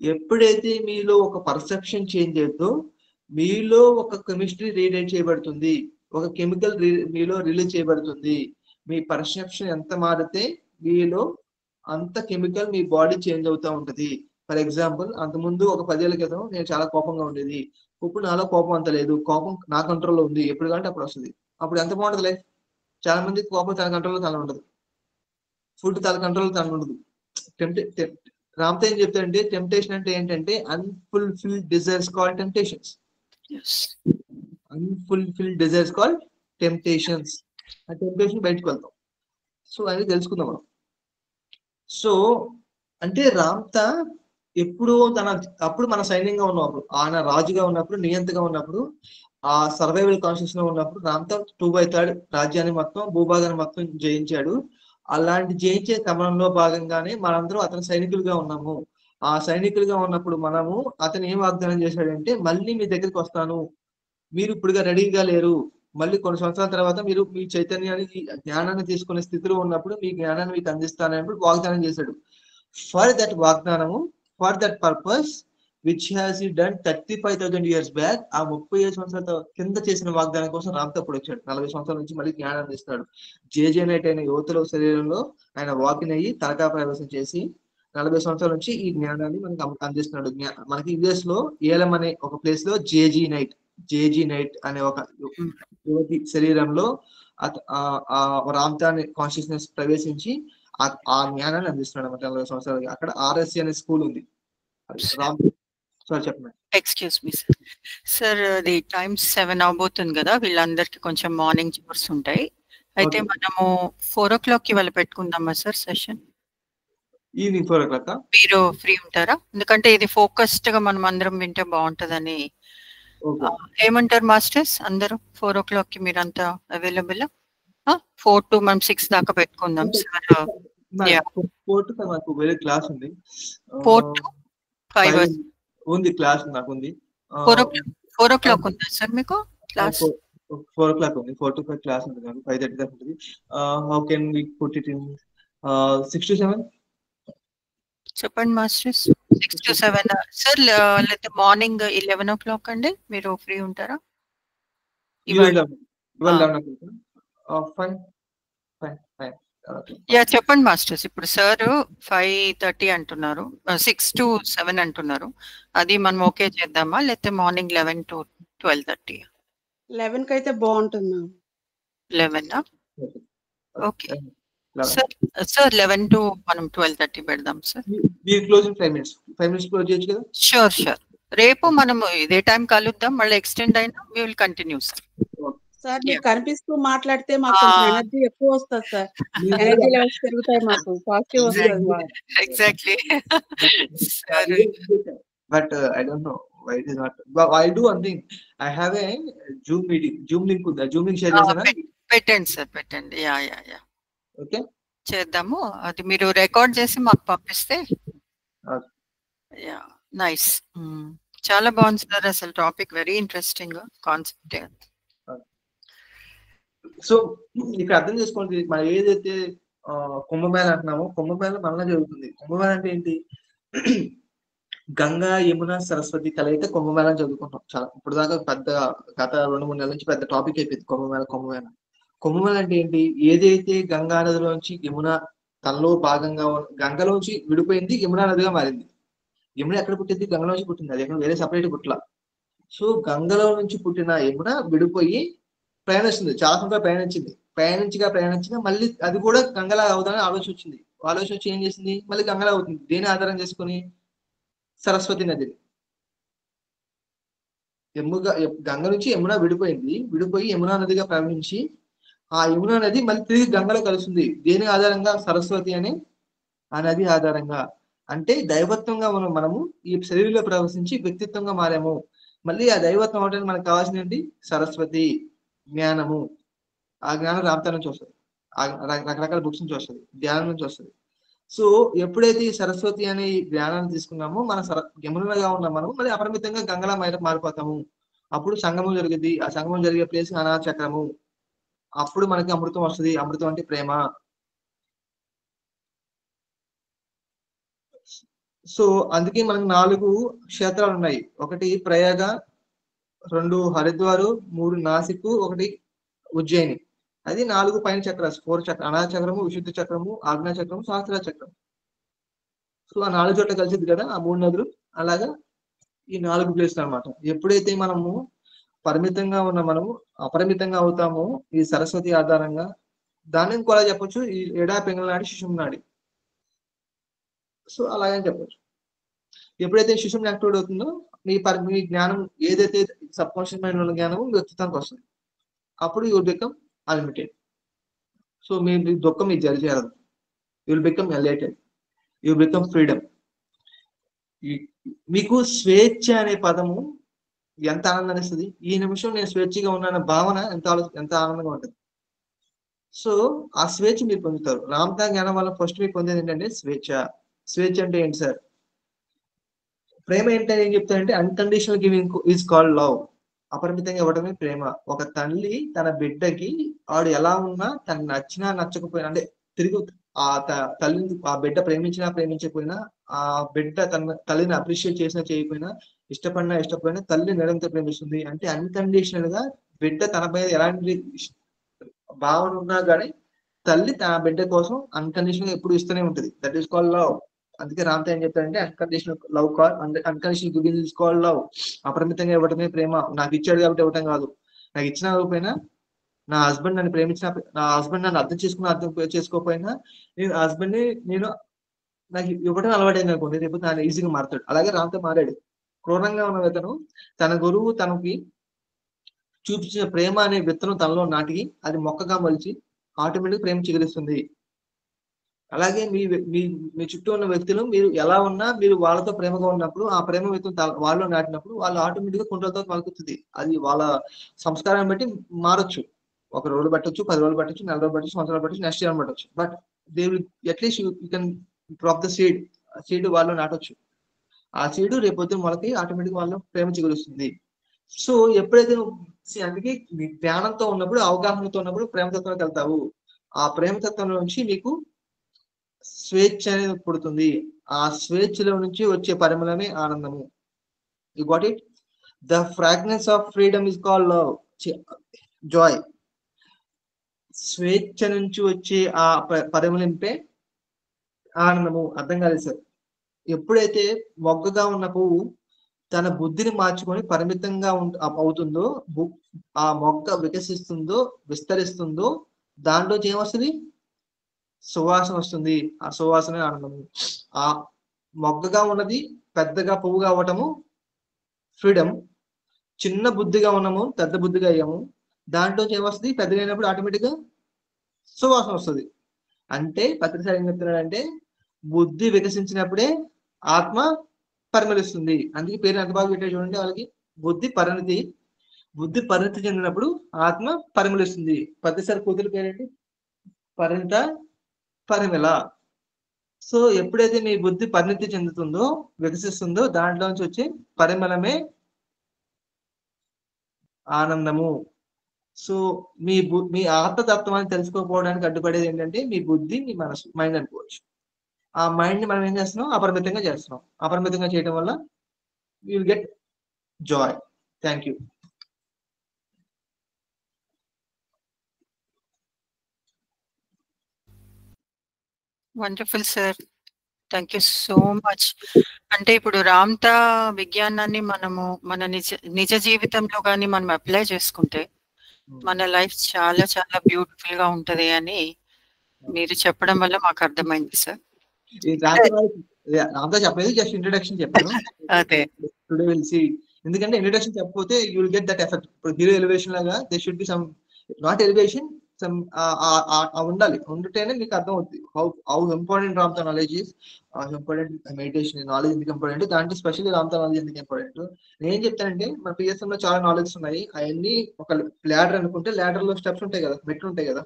ఎప్పుడైతే మీలో ఒక పర్సెప్షన్ చేంజ్ అవుతుందో మీలో ఒక కెమిస్ట్రీ రీడైట్ చేయబడుతుంది, ఒక కెమికల్ మీలో రిలీజ్ చేయబడుతుంది. మీ పర్సెప్షన్ ఎంత మారితే మీలో అంత కెమికల్ మీ బాడీ చేంజ్ అవుతూ ఉంటది. ఫర్ ఎగ్జాంపుల్, అంతకుముందు ఒక 10 ఏళ్ల క్రితం నేను చాలా కోపంగా ఉండేది. ఇప్పుడు నాలో కోపం అంత లేదు. కోపం నా కంట్రోల్లో ఉంది. ఎప్పుడు కంటే అప్పుడు వస్తుంది. అప్పుడు ఎంత బాగుంటది లైఫ్. చాలా మంది కోపం తన కంట్రోల్లో తన ఉండదు. ఫుడ్ తన కంట్రోల్లో తన ఉండదు. రామ్తో ఏం చెప్తాడంటే, టెంప్టేషన్ అంటే ఏంటంటే unfulfilled desires called temptations. Unfulfilled desires called temptations. ఆ టెంప్టేషన్ బయటకు వెళ్తాం. సో అది తెలుసుకుందాం మనం. సో అంటే రామ్తా ఎప్పుడు అప్పుడు మన సైన్యంగా ఉన్నప్పుడు, ఆయన రాజుగా ఉన్నప్పుడు, నియంతగా ఉన్నప్పుడు, ఆ సర్వైవల్ కాన్షియస్ లో ఉన్నప్పుడు రామ్తా 2/3 రాజ్యాన్ని మొత్తం, భూభాగాన్ని మొత్తం జయించాడు. అలాంటి జయించే క్రమంలో భాగంగానే మనందరం అతని సైనికులుగా ఉన్నాము. ఆ సైనికులుగా ఉన్నప్పుడు మనము అతను ఏం వాగ్దానం చేశాడంటే, మళ్ళీ మీ దగ్గరికి వస్తాను, మీరు ఇప్పుడుగా రెడీగా లేరు, మళ్ళీ కొన్ని సంవత్సరాల తర్వాత మీరు మీ చైతన్యాన్ని, జ్ఞానాన్ని తీసుకునే స్థితిలో ఉన్నప్పుడు మీ జ్ఞానాన్ని మీకు అందిస్తానని వాగ్దానం చేశాడు. ఫర్ దట్ వాగ్దానము, for that purpose which has he done 35,000 years back, ఆ 35 సంవత్సరాల కింద చేసిన వాగ్దానం కోసం రామ్తా అప్పుడు వచ్చాడు. 40 సంవత్సరాల నుంచి మళ్ళీ జ్ఞానాన్ని ఇస్తాడు. జేజే నైట్ అయిన యువతుల శరీరంలో ఆయన వాకిన్ అయ్యి తలకా ప్రవేశం చేసి 40 సంవత్సరాల నుంచి ఈ జ్ఞానాన్ని మనకి అందిస్తున్నాడు. మనకి యుఎస్ లో ఏలం అనే ఒక ప్లేస్ లో జేజీ నైట్ అనే ఒక యువతి శరీరంలో రామ్తా కాన్షియస్నెస్ ప్రవేశించి ఆ జ్ఞానాన్ని అందిస్తున్నాడు అన్నమాట 40 సంవత్సరాలకి. అక్కడ ఆర్ఎస్సి అనే స్కూల్ ఉంది. రామ్ సార్ చెప్పండి. Excuse me sir. సార్ అది టైం 7 అవబోతుంది కదా, వీళ్ళందరికీ కొంచెం మార్నింగ్ జోర్స్ ఉంటాయి. అయితే మనము 4 o'clock కి వాళ్ళు పెట్టుకుందామా సార్ సెషన్? ఈవినింగ్ 4 o'clock మీరు ఫ్రీ ఉంటారా? ఎందుకంటే ఇది ఫోకస్డ్ గా మనం అందరం వింటే బాగుంటదని. ఏమంటారు మాస్టర్స్ అందరూ? 4 o'clock కి మీరంతా అవైలబుల్? 4 to మనం 6 దాకా పెట్టుకుందాం సార్. 4 to 5 నాకు వేరే క్లాస్ ఉంది. 4 to 5 ఉంది క్లాస్ నాకు ఉంది. 4 o'clock ఉందా సార్ మీకు క్లాస్? 4 o'clock ఉంది. 4 to 5 క్లాస్ ఉంటుంది నాకు. 5:30 దాకా ఉంటుంది. How can we put it in 6 to 7? చెప్పండి మాస్టర్స్. 6 to 7 సార్, లేకపోతే మార్నింగ్ 11 o'clock అండి, మీరు ఫ్రీ ఉంటారా? ఇవాళ 11 o'clock. ఫైన్. యా చెప్పండి మాస్టర్స్. ఇప్పుడు సార్ 5:30 అంటున్నారు, 6 to 7 అంటున్నారు. అది మనం ఓకే చేద్దామా, లేకపోతే మార్నింగ్ 11 to 12:30? 11 అయితే బాగుంటుంది. 11 ఓకే సార్. 11 to మనం 12:30 పెడదాం సార్. క్లోజింగ్ 5 minutes క్లోజ్ చేయొచ్చు కదా? షూర్. రేపు మనం ఇదే టైం కలుద్దాం, మళ్ళీ ఎక్స్టెండ్ అయినా we will continue sir. Sir మీరు కనిపిస్తూ మాట్లాడితే మాకు కొంచెం ఎనర్జీ ఎక్కువ వస్తుంది సార్. ఎనర్జీ లెవెల్స్ పెరుగుతాయి, మాకు పాజిటివ్ వస్తుంది. Exactly. But I don't know why it is not. But I do one thing. I have a Zoom meeting. Zoom link ఉందా? Zoom link షేర్ చేసానా? పెట్టండి సార్, పెట్టండి. యా ఓకే చేద్దాము. అది మీరు రికార్డ్ చేసి మాకు పంపిస్తే. Yeah nice. చాలా బాగుంది సార్, అసలు topic very interesting concept. So ఇక్కడ అర్థం చేసుకోండి, మనం ఏదైతే కుంభమేళ అంటున్నామో, కుంభమేళ మనలో జరుగుతుంది. కుంభమేళ అంటే ఏంటి? గంగా, యమున, సరస్వతి కలయిక కుంభమేళ చదువుకుంటాం. చాలా ఇప్పుడు దాకా పెద్ద గత 2-3 నెలల నుంచి పెద్ద టాపిక్ అయిపోయింది కుంభమేళ అంటే ఏంటి? ఏదైతే గంగా నదిలోంచి యమున తనలో భాగంగా గంగలోంచి విడిపోయింది, యమునా నదిగా మారింది. యమున ఎక్కడ పుట్టింది? గంగలోంచి పుట్టింది. అది ఎక్కడ వేరే సపరేట్ పుట్ల. సో గంగలో నుంచి పుట్టిన యమున విడిపోయి ప్రయాణిస్తుంది. చాలా సంవత్సరాలు ప్రయాణించగా మళ్ళీ అది కూడా గంగలా అవుతుందని ఆలోచన వచ్చింది. ఆలోచన వచ్చి ఏం చేసింది? మళ్ళీ గంగలా అవుతుంది. దేని ఆధారం చేసుకుని? సరస్వతి నది. గంగ నుంచి యమున విడిపోయి యమునా నదిగా ప్రవహించి ఆ యమునా నది మళ్ళీ తిరిగి గంగలో కలుస్తుంది. దేని ఆధారంగా? సరస్వతి అనే ఆ నది ఆధారంగా. అంటే దైవత్వంగా మనము ఈ శరీరంలో ప్రవేశించి వ్యక్తిత్వంగా మారాము. మళ్ళీ ఆ దైవత్వం అవడానికి మనకు కావాల్సింది ఏంటి? సరస్వతి జ్ఞానము. ఆ జ్ఞానం రామతా నుంచి వస్తుంది, రకరకాల బుక్స్ నుంచి వస్తుంది, ధ్యానం నుంచి వస్తుంది. సో ఎప్పుడైతే ఈ సరస్వతి అనే ఈ జ్ఞానాన్ని తీసుకున్నామో మన యమునగా ఉన్న మనము మళ్ళీ అపరిమితంగా గంగలా మారిపోతాము. అప్పుడు సంగమం జరిగింది. ఆ సంగమం జరిగే ప్లేస్ అనాథ చక్రము. అప్పుడు మనకి అమృతం వస్తుంది. అమృతం అంటే ప్రేమ. సో అందుకే మనకు 4 క్షేత్రాలు ఉన్నాయి. 1 ప్రయాగ, 2 హరిద్వారు, 3 నాసిక్, 1 ఉజ్జయిని. అది 4 పైన చక్రాలు. 4 చక్రం: అనాథ చక్రము, విశుద్ధ చక్రము, ఆజ్ఞా చక్రము, సహస్ర చక్రం. సో ఆ 4 చోట్ల కలిసింది కదా ఆ 3 నదులు. అలాగా ఈ 4 ప్లేస్లు అనమాట. ఎప్పుడైతే మనము పరిమితంగా ఉన్న మనము అపరిమితంగా అవుతామో ఈ సరస్వతి ఆధారంగా, దాన్ని ఇంకోలా చెప్పొచ్చు, ఈ ఎడా పింగళ నాడి శిశుం నాడి. సో అలాగని చెప్పొచ్చు. ఎప్పుడైతే శిశుం యాక్టివేట్ అవుతుందో మీ జ్ఞానం ఏదైతే సబ్ కాన్షియస్ మైండ్ ఉన్న జ్ఞానము వ్యక్తిత్వానికి వస్తుంది. అప్పుడు you will become unlimited. So మీ దుఃఖం మీకు జరి చేరదు. You will become elated. You will become freedom. మీకు స్వేచ్ఛ అనే పదము ఎంత ఆనందాన్ని ఇస్తుంది. ఈ నిమిషం నేను స్వేచ్ఛగా ఉన్నాన భావన ఎంత ఆనందంగా ఉంటుంది. సో ఆ స్వేచ్ఛ మీరు పొందుతారు. రామతా జ్ఞానం వల్ల ఫస్ట్ మీకు పొందేది ఏంటంటే స్వేచ్ఛ. స్వేచ్ఛ అంటే ఏంటి సార్? ప్రేమ ఏంటని ఏం చెప్తారంటే unconditional giving is called love. అపరిమితంగా ఇవ్వడమే ప్రేమ. ఒక తల్లి తన బిడ్డకి ఆడు ఎలా ఉన్నా, తను నచ్చినా నచ్చకపోయినా, అంటే తిరిగి ఆ తల్లిని ఆ బిడ్డ ప్రేమించినా ప్రేమించకపోయినా, ఆ బిడ్డ తన తల్లిని అప్రిషియేట్ చేసినా చేయకపోయినా, ఇష్టపోయినా తల్లి నిరంతరం ప్రేమిస్తుంది. అంటే అన్కండిషనల్ గా బిడ్డ తనపై ఎలాంటి భావన ఉన్నా కానీ తల్లి తన బిడ్డ కోసం అన్కండిషనల్ గా ఎప్పుడు ఇస్తూనే ఉంటుంది. That is called love. అందుకే రామతా ఏం చెప్తారంటే unconditional love unconditional giving is called love. అపరిమితంగా ఇవ్వడమే ప్రేమ. నాకు ఇచ్చాడు కాబట్టి ఇవ్వటం కాదు. నాకు ఇచ్చిన ఇవ్వకపోయినా, నా హస్బెండ్ నన్ను ప్రేమించిన, నా హస్బెండ్ నన్ను అర్థం చేసుకోకపోయినా, నేను హస్బెండ్ ని నాకు ఇవ్వడం అలవాటైంది అనుకోండి, రేపు తను ఈజీగా మారుతాడు. అలాగే రామతా మారాడు. క్రూరంగా ఉన్న అతను తన గురువు తనకి చూపించిన ప్రేమ అనే విత్తనం తనలో నాటికి అది మొక్కగా మలిచి ఆటోమేటిక్ ప్రేమ చిగురిస్తుంది. అలాగే మీ చుట్టూ ఉన్న వ్యక్తులు మీరు ఎలా ఉన్నా, మీరు వాళ్ళతో ప్రేమగా ఉన్నప్పుడు ఆ ప్రేమ విత్తనం వాళ్ళు నాటినప్పుడు వాళ్ళు ఆటోమేటిక్ గా కుంటలతో పలుకుతుంది. అది వాళ్ళ సంస్కారాన్ని బట్టి మారొచ్చు. 1 రోజులు పట్టొచ్చు, 10 రోజులు పట్టొచ్చు, 4 రోజులు పట్టొచ్చు, సంవత్సరాలు పట్టొచ్చు, నెక్స్ట్ ఇయర్ పట్టొచ్చు. But they will at least you can drop the seed వాళ్ళు నాటొచ్చు. ఆ సీడు రేపొద్దున వాళ్ళకి ఆటోమేటిక్ వాళ్ళు ప్రేమ చిగురుస్తుంది. సో ఎప్పుడైతే అందుకే జ్ఞానంతో ఉన్నప్పుడు, అవగాహనతో ఉన్నప్పుడు ప్రేమతత్వంలోకి వెళ్తావు. ఆ ప్రేమతత్వంలో నుంచి నీకు స్వేచ్ఛ అనేది పుడుతుంది. ఆ స్వేచ్ఛలో నుంచి వచ్చే పరిమళమే ఆనందము. You got it? The fragrance of freedom is called love, Joy. స్వేచ్ఛ నుంచి వచ్చే ఆ పరిమళింపే ఆనందము. అర్థం కాలేదు సార్. ఎప్పుడైతే మొగ్గగా ఉన్న పువ్వు తన బుద్ధిని మార్చుకొని పరిమితంగా అవుతుందో, ఆ మొగ్గ వికసిస్తుందో, విస్తరిస్తుందో, దాంట్లో ఏమొస్తుంది? సువాసన వస్తుంది. ఆ సువాసనే ఆనందము. ఆ మొగ్గగా ఉన్నది పెద్దగా పువ్వుగా అవ్వటము ఫ్రీడమ్. చిన్న బుద్ధిగా ఉన్నాము, పెద్ద బుద్ధిగా అయ్యాము. దాంట్లో ఏమొస్తుంది? పెద్దగా అయినప్పుడు ఆటోమేటిక్గా సువాసన వస్తుంది. అంటే పత్రిసారి ఏం చెప్తున్నాడంటే, బుద్ధి వికసించినప్పుడే ఆత్మ పరిమళిస్తుంది. అందుకే పేరు ఎంత బాగా పెట్టాడు చూడండి వాళ్ళకి. బుద్ధి పరిణతి. బుద్ధి పరిణతి చెందినప్పుడు ఆత్మ పరిమళిస్తుంది. పత్రిసారి కూతురు పేరేంటి? పరిణత పరిమళ. సో ఎప్పుడైతే మీ బుద్ధి పరిణతి చెందుతుందో, వికసిస్తుందో, దాంట్లో నుంచి వచ్చే పరిమళమే ఆనందము. సో మీ ఆత్మతత్వాన్ని తెలుసుకోకపోవడానికి అడ్డుపడేది ఏంటంటే మీ బుద్ధి, మీ మనసు, మైండ్ అనుకోవచ్చు. ఆ మైండ్ ని మనం ఏం చేస్తున్నాం? అపరిమితంగా చేస్తున్నాం. అపరిమితంగా చేయడం వల్ల you will get Joy. Thank you. Wonderful sir, thank you so much. అంటే ఇప్పుడు రామ్తా విజ్ఞానాన్ని మనము మన నిజ జీవితంలో కానీ మనం అప్లై చేసుకుంటే మన లైఫ్ చాలా చాలా బ్యూటిఫుల్ గా ఉంటది అని మీరు చెప్పడం వల్ల మాకు అర్థమైంది సార్. రామ్తా చెప్పలేదు, జస్ట్ ఇంట్రొడక్షన్ చెప్పాను. అదే టుడే విల్ సీ. ఎందుకంటే ఇంట్రొడక్షన్ చెప్పకపోతే you will get that effect. ఇప్పుడు హీరో ఎలివేషన్ లాగా they should be some not elevation, some ఉండాలి. ఉంటేనే మీకు అర్థం అవుతుంది how important Ramtha knowledge is, important meditation knowledge ఎందుకు ఇంపార్టెంట్, దాంట్లో స్పెషల్లీ రామ్తా నాలెడ్జ్ ఎందుకు ఇంపార్టెంట్. నేను చెప్తానంటే మన పిఎస్ఎం లో చాలా నాలెడ్జ్ ఉన్నాయి. అవన్నీ ఒక ల్యాడర్ అనుకుంటే, ల్యాడర్ లో స్టెప్స్ ఉంటాయి కదా, మెట్లు ఉంటాయి కదా.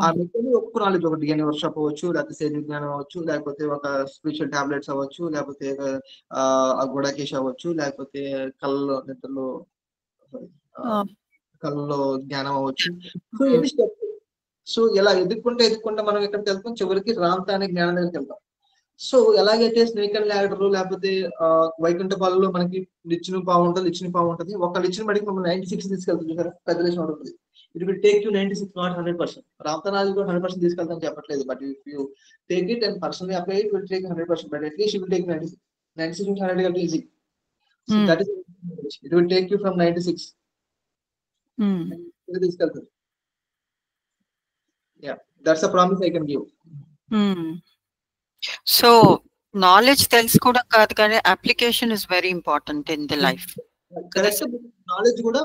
ఆ మెట్లు ఒక్క నాలెడ్జ్, ఒక డిఎన్ఏ వర్క్షాప్ అవ్వచ్చు, లేకపోతే సేజ్ విజ్ఞానం అవ్వచ్చు, లేకపోతే ఒక స్పిరిచువల్ టాబ్లెట్స్ అవ్వచ్చు, లేకపోతే గుడాకేష్ అవ్వచ్చు, లేకపోతే నిద్రలో కళ్ళలో జ్ఞానం అవ్వచ్చు. సో ఎన్ని స్టెప్స్. సో ఇలా ఎదుక్కుంటే మనం ఎక్కడికి వెళ్తాం? చివరికి రామ్తా అనే జ్ఞానం దగ్గరికి వెళ్తాం. సో ఎలాగైతే స్నేక్ అండ్ ల్యాడర్ లేకపోతే వైకుంఠ పాలలో మనకి లిచ్చిన పావు ఉంటుంది, లిచ్చిన పావు ఉంటుంది. ఒక లిచ్చిన బడికి మమ్మల్ని 96 తీసుకెళ్తుంది చూసారా, పెద్ద లిచ్చిన ఉంటుంది. It will take you 96, not 100%. Ramtha knowledge కూడా 100% తీసుకెళ్తాను చెప్పట్లేదు. But if you take it and personally apply it will take 100%. But at least you will take 96. 96 నుంచి 100 కంటే easy. So that is it will take you from 96 తీసుకెళ్తుంది. Yeah, that's a promise I can give. So knowledge తెలుసుకోవడం కాదు కానీ application is very important in the life. Correct. Knowledge కూడా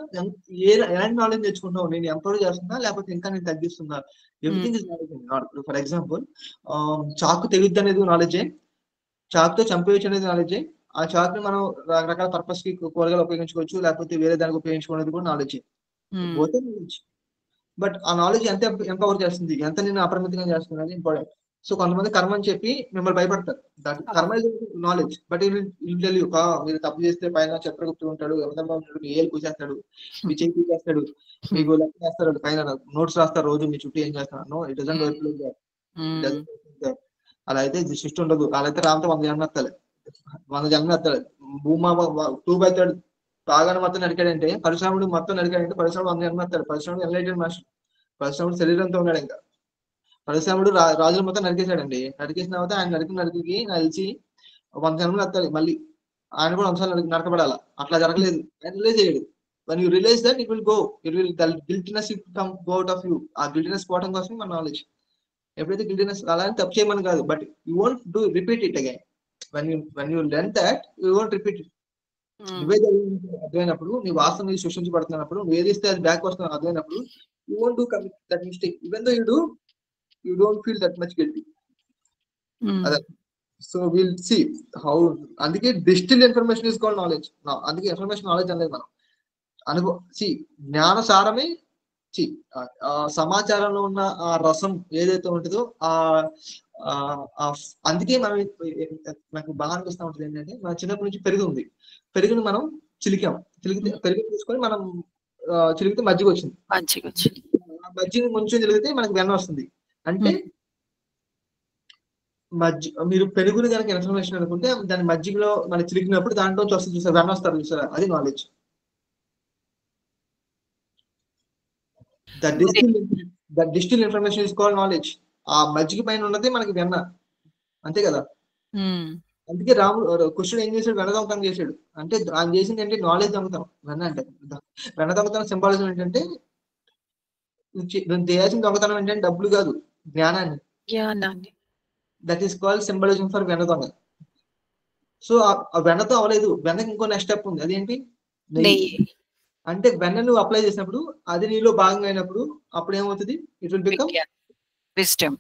ఎలాంటి నాలెడ్జ్ తెచ్చుకుంటావు? నేను ఎంపవర్ చేస్తున్నా లేకపోతే ఇంకా నేను తగ్గిస్తున్నా? Everything is knowledge. For example, చాకు తెగుద్ది అనేది నాలెడ్జే, చాకుతో చంపేయచ్చు అనేది నాలెడ్జే. ఆ చాకుని మనం రకరకాల పర్పస్ కి కూరగాయలు ఉపయోగించుకోవచ్చు, లేకపోతే వేరే దానికి ఉపయోగించుకునేది కూడా నాలెడ్జే. పోతే నాలెడ్జ్. బట్ ఆ నాలెడ్జ్ ఎంత ఎంపవర్ చేస్తుంది, ఎంత నేను అపరిమితంగా చేస్తుంది అనేది ఇంపార్టెంట్. సో కొంతమంది కర్మ అని చెప్పి మిమ్మల్ని భయపడతారు. కర్మ is knowledge, but tell you మీరు తప్పు చేస్తే పైన చక్రగుప్తుడు ఉంటాడు, యమధర్మ ఉంటాడు, మీ ఏలు కూసేస్తాడు, మీ చేయి కూసేస్తాడు, మీకు లెక్క చేస్తాడు, పైన నోట్స్ రాస్తారు రోజు మీ చుట్టూ ఏం చేస్తాడు. No, it doesn't work like that. అలా అయితే సృష్టి ఉండదు. అలా అయితే రామ్తో 100 జన్మ ఎత్తాలి, 100 జన్మ ఎత్తాలి. భూమా 2/3 బాగానే మొత్తం నడికాడంటే, పరశురాముడు మొత్తం నడికాడంటే పరశురాముడు 100 జన్మ ఎత్తాడు. పరశురాముడు ఎన్లైటెడ్ మాస్టర్. పరశురాముడు శరీరంతో ఉన్నాడు. ఇంకా పరశురాముడు రాజుల మొత్తం నరికేశాడండి. నరికేసిన తర్వాత ఆయన నరికి నలిచి 100 జన్మలు ఎత్తాలి. మళ్ళీ ఆయన కూడా 100 సార్లు నరకబడాలి. అట్లా జరగలేదు. ఆయన రిలైజ్ అయ్యాడు. when you realize that, it will go, the guiltiness will come go out of you. ఆ గిల్టీనెస్ పోవడం కోసం మన నాలెడ్జ్. ఎప్పుడైతే గిల్టీనెస్ అలా అని తప్పు చేయమని కాదు, but you won't do repeat it again. when you learn that, you won't repeat it. నువ్వే అర్థమైనప్పుడు, నీ వాసన నీ సృష్టించబడుతున్నప్పుడు, నువ్వు ఏది ఇస్తే అది బ్యాక్ వస్తున్నా అర్థమైనప్పుడు, you won't do that mistake. Even though you do, you don't feel that much guilty. So we'll see how. అందుకే distilled information is called knowledge. అందుకే ఇన్ఫర్మేషన్ నాలెడ్జ్ అనేది మనం జ్ఞాన సారమే సమాచారంలో ఉన్న ఆ రసం ఏదైతే ఉంటుందో అందుకే మనం నాకు బాగా అనిపిస్తూ ఉంటుంది ఏంటంటే, మన చిన్నప్పటి నుంచి పెరుగు ఉంది, పెరుగుని మనం చిలికాం, పెరుగు తీసుకొని మనం చిలికితే మజ్జిగ వచ్చింది, మజ్జిగ కొంచెం చిలిగితే మనకి వెన్న వస్తుంది. అంటే మీరు పెరుగుని కనుక ఇన్ఫర్మేషన్ అనుకుంటే దాని మజ్జిగలో మనం చిలికినప్పుడు దాంట్లో వస్తుంది చూసారు, వెన్న వస్తారు చూసారా, అది knowledge. That distil information is called knowledge. ఆ మజ్జిగ పైన ఉన్నది మనకి వెన్న, అంతే కదా. అందుకే రాముడు కృష్ణుడు ఏం చేశాడు, వెన్న దొంగతనం చేశాడు. అంటే ఆయన చేసింది ఏంటి, నాలెడ్జ్ దొంగతనం. వెన్న అంటే వెన్న దొంగతనం సింబాలిజం ఏంటంటే, చేయాల్సిన దొంగతనం ఏంటంటే డబ్బులు కాదు, జ్ఞానాన్ని. That is called symbolism for వెన్న దొంగ. సో ఆ వెన్నతో అవ్వలేదు, వెన్నకి ఇంకో నెక్స్ట్ స్టెప్ ఉంది, అదేంటి, నెయ్యి. అంటే వెన్న నువ్వు అప్లై చేసినప్పుడు అది నీలో భాగంగా అయినప్పుడు అప్పుడు ఏమవుతుంది, ఇట్ విల్ బికమ్ విజ్డమ్,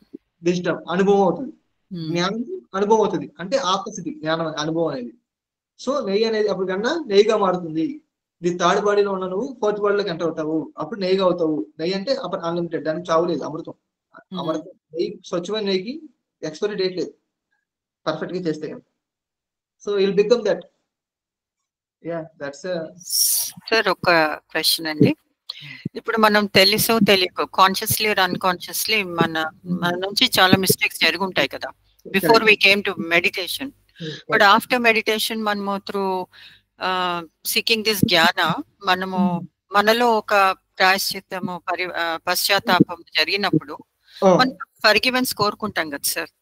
అనుభవం అవుతుంది. జ్ఞానం అనుభవం అవుతుంది, అంటే ఆత్మస్థితి, జ్ఞానం అనుభవం అనేది. సో నెయ్యి అనేది అప్పుడు కన్నా నెయ్యిగా మారుతుంది. ఇది థర్డ్ బాడీలో ఉన్న నువ్వు ఫోర్త్ బాడీలోకి ఎంటర్ అవుతావు, అప్పుడు నెయ్యిగా అవుతావు. నెయ్యి అంటే అప్పుడు అన్లిమిటెడ్, దానికి చావు లేదు, అమృతం. అమృతం నెయ్యి, స్వచ్ఛమైన నెయ్యికి ఎక్స్పైరీ డేట్ లేదు, పర్ఫెక్ట్ గా చేస్తే. So will become that. Sir ఒక క్వశ్చన్ అండి, ఇప్పుడు మనం తెలుసో తెలియకో, కాన్షియస్లీ ఆర్ అన్కాన్షియస్లీ మన నుంచి చాలా మిస్టేక్స్ జరుగుంటాయి కదా before we came to meditation. But after meditation మనము త్రూ సీకింగ్ దిస్ జ్ఞాన, మనము మనలో ఒక ప్రాయశ్చిత్తము పశ్చాత్తాపం జరిగినప్పుడు మనం ఫర్గివెన్స్ కోరుకుంటాం కదా సార్.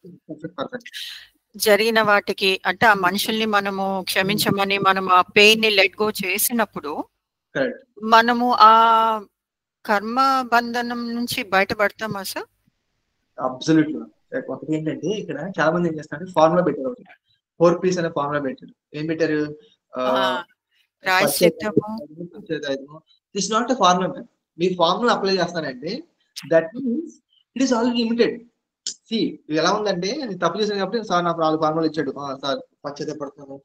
జరిగిన వాటికి అంటే ఆ మనుషుల్ని మనము క్షమించమని మనం ఆ పెయిన్ ని లెట్ గో చేసినప్పుడు మనము ఆ కర్మ బంధనం నుంచి బయటపడతామా సార్? అబ్సల్యూట్లీ. ఒకటి ఏంటంటే ఇక్కడ చాలా మంది ఏం చేస్తారు, ఫార్ములా పెట్టారు, 4Ps అనే ఫార్ములా పెట్టారు. ఏం పెట్టారు, దిస్ నాట్ ఎ ఫార్ములా. మీ ఫార్ములా అప్లై చేస్తానంటే that means it is already limited. ఎలా ఉందంటే, నేను తప్పు చేశాను కాబట్టి సార్ నాకు 4 ఫార్ములా ఇచ్చాడు, సార్ పశ్చాత్తాపడతాను,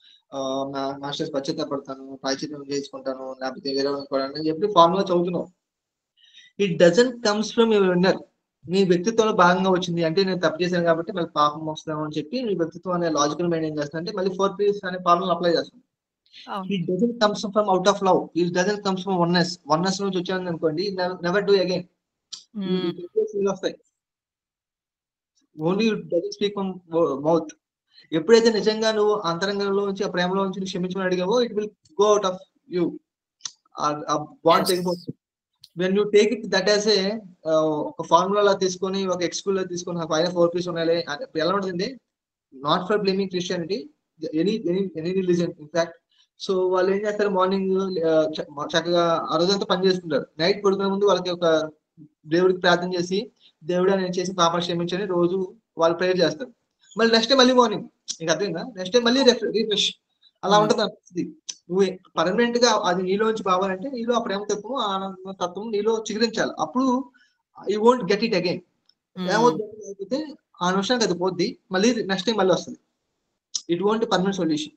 మాస్టర్స్ పశ్చాత్తాపడతాను, ప్రాయశ్చిత్తం చేసుకుంటాను, లేకపోతే వేరే అని చెప్పి ఫార్ములా చదువుతున్నావు. It doesn't comes from your inner. మీ వ్యక్తిత్వంలో భాగంగా వచ్చింది అంటే, నేను తప్పు చేశాను కాబట్టి మళ్ళీ పాపం వస్తాను అని చెప్పి మీ వ్యక్తిత్వం అనే లాజికల్ మైండ్ ఏం చేస్తాను అంటే మళ్ళీ 4Ps అనే ఫార్ములా అప్లై చేస్తాను. It doesn't comes from out of love, it doesn't comes from oneness నుంచి వచ్చాను అనుకోండి, నెవర్ డూ అగైన్. వస్తాయి only doesn't speak from mouth. ఎప్పుడైతే నిజంగా నువ్వు అంతరంగంలో నుంచి, ఆ ప్రేమలో నుంచి నువ్వు క్షమించమని అడిగావో, it will go out of you. Bond తెగిపోతుంది. When you take it that as a ఒక ఫార్ములా తీసుకొని, ఒక ఎక్స్క్యూజ్ తీసుకొని, పైన 4Ps ఉన్నాయి ఎలా ఉంటుంది, not for blaming Christianity, any religion in fact. So వాళ్ళు ఏం చేస్తారు, మార్నింగ్ చక్కగా ఆ రోజంతా పని చేసుకుంటారు, నైట్ పడుకునే ముందు వాళ్ళకి ఒక దేవుడికి ప్రార్థన చేసి, దేవుడా నేను చేసి పాప క్షమించని రోజు వాళ్ళు ప్రేయర్ చేస్తారు. మళ్ళీ నెక్స్ట్ డే మళ్ళీ మార్నింగ్, నీకు అర్థమైందా, నెక్స్ట్ డే మళ్ళీ రిఫ్రెష్. అలా ఉంటుంది అనిపిస్తుంది. నువ్వు పర్మనెంట్ గా అది నీలోంచి కావాలంటే నీలో ఆ ప్రేమ తత్వము, ఆనంద తత్వం నీలో చిగురించాలి. అప్పుడు you won't get it again. ఏమవుతుంది, ఆ నిమిషానికి అది పోద్ది, మళ్ళీ నెక్స్ట్ టైం మళ్ళీ వస్తుంది. It won't permanent solution.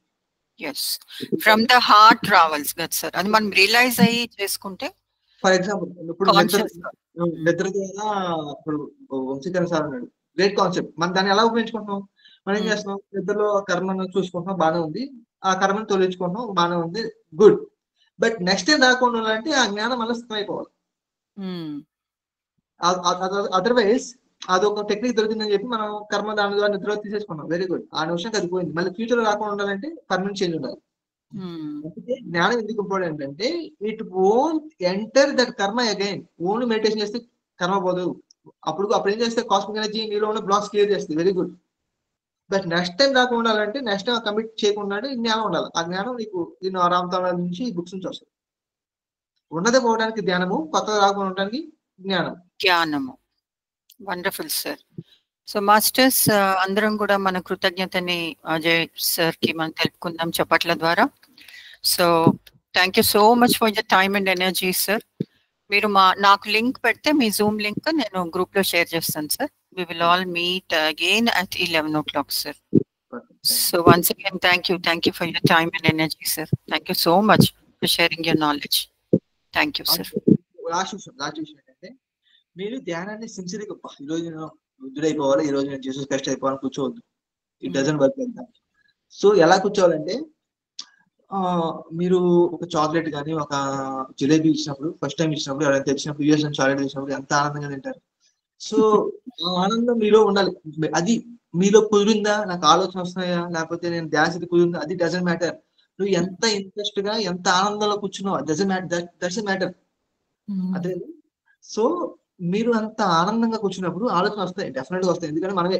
From the heart రావాల్సి కదా సార్, అది మనం రియలైజ్ అయ్యి చేసుకుంటే. ఫర్ ఎగ్జాంపుల్ ఇప్పుడు నిద్ర ద్వారా, ఇప్పుడు వంశీకరణ సార్ అన్నాడు, గ్రేట్ కాన్సెప్ట్. మనం దాన్ని ఎలా ఉపయోగించుకుంటున్నాం, మనం ఏం చేస్తున్నాం, నిద్రలో కర్మను చూసుకుంటున్నాం, బాగానే ఉంది, ఆ కర్మను తొలగించుకుంటున్నాం, బాగానే ఉంది, గుడ్. బట్ నెక్స్ట్ టైం రాకుండా అంటే ఆ జ్ఞానం మళ్ళీ స్థిరమైపోవాలి. అదర్వైజ్ అదొక టెక్నిక్ దొరికిందని చెప్పి మనం కర్మ దాని ద్వారా నిద్ర తీసేసుకున్నాం, వెరీ గుడ్, ఆ నిమిషం సరిపోయింది. మళ్ళీ ఫ్యూచర్ రాకుండా ఉండాలంటే పర్మనెంట్ చేంజ్ ఉండాలి. అందుకే జ్ఞానం ఎందుకు ఇంపార్టెంట్ అంటే, ఇట్ వోంట్ ఎంటర్ దట్ కర్మ అగైన్. ఓన్లీ మెడిటేషన్ చేస్తే కర్మ పోదు. అప్పుడు ఏం చేస్తే కాస్మిక్ ఎనర్జీ నీలో ఉన్న బ్లాక్స్ క్లియర్ చేస్తుంది, very good. But next time రాకుండా ఉండాలంటే, నెక్స్ట్ టైం కమిట్ చేయకుండా జ్ఞానం ఉండాలి. ఆ జ్ఞానం నీకు రామతాళ నుంచి, బుక్స్ నుంచి వస్తుంది. ఉన్నదే పోవడానికి ధ్యానము, కొత్తగా రాకుండా ఉండడానికి జ్ఞానము. Wonderful sir. సో మాస్టర్స్ అందరం కూడా మన కృతజ్ఞతని అజయ్ సార్ కి మనం తెలుపుకుందాం చప్పట్ల ద్వారా. So thank you so much for your time and energy sir. మీరు నాకు లింక్ పెడితే మీ జూమ్ లింక్ నేను గ్రూప్ లో షేర్ చేస్తాను sir. We will all meet again at 11 o'clock, sir. So once again, thank you for your time and energy, sir. Thank you so much for sharing your knowledge. Thank you, sir. Last విషయం ఏంటంటే, మీరు ధ్యానాన్ని సిన్సియర్గా ఈ రోజు నేను వృద్ధుడైపోవాలి, ఈ రోజు నేను జీసస్ క్రైస్ట్ అయిపోవాలని కూర్చోవద్దు. It doesn't work like that. So ఎలా కూర్చోవాలంటే మీరు ఒక చాక్లెట్ కానీ ఒక జిలేబీ ఇచ్చినప్పుడు, ఫస్ట్ టైం ఇచ్చినప్పుడు, ఎవరైనా తెచ్చినప్పుడు, యూఎస్ నుంచి చాక్లెట్ ఇచ్చినప్పుడు ఎంత ఆనందంగా తింటారు. సో ఆ ఆనందం మీలో ఉండాలి. అది మీలో కుదిరిందా, నాకు ఆలోచన వస్తున్నాయా, లేకపోతే నేను ధ్యాస కుదిరిందా, అది డజంట్ మ్యాటర్. నువ్వు ఎంత ఇంట్రెస్ట్ గా ఎంత ఆనందంలో కూర్చున్నావు, డజంట్ మ్యాటర్, దట్స్ మ్యాటర్. అదే. సో మీరు అంత ఆనందంగా కూర్చున్నప్పుడు ఆలోచన వస్తాయి, డెఫినెట్ గా వస్తాయి. ఎందుకంటే మనమే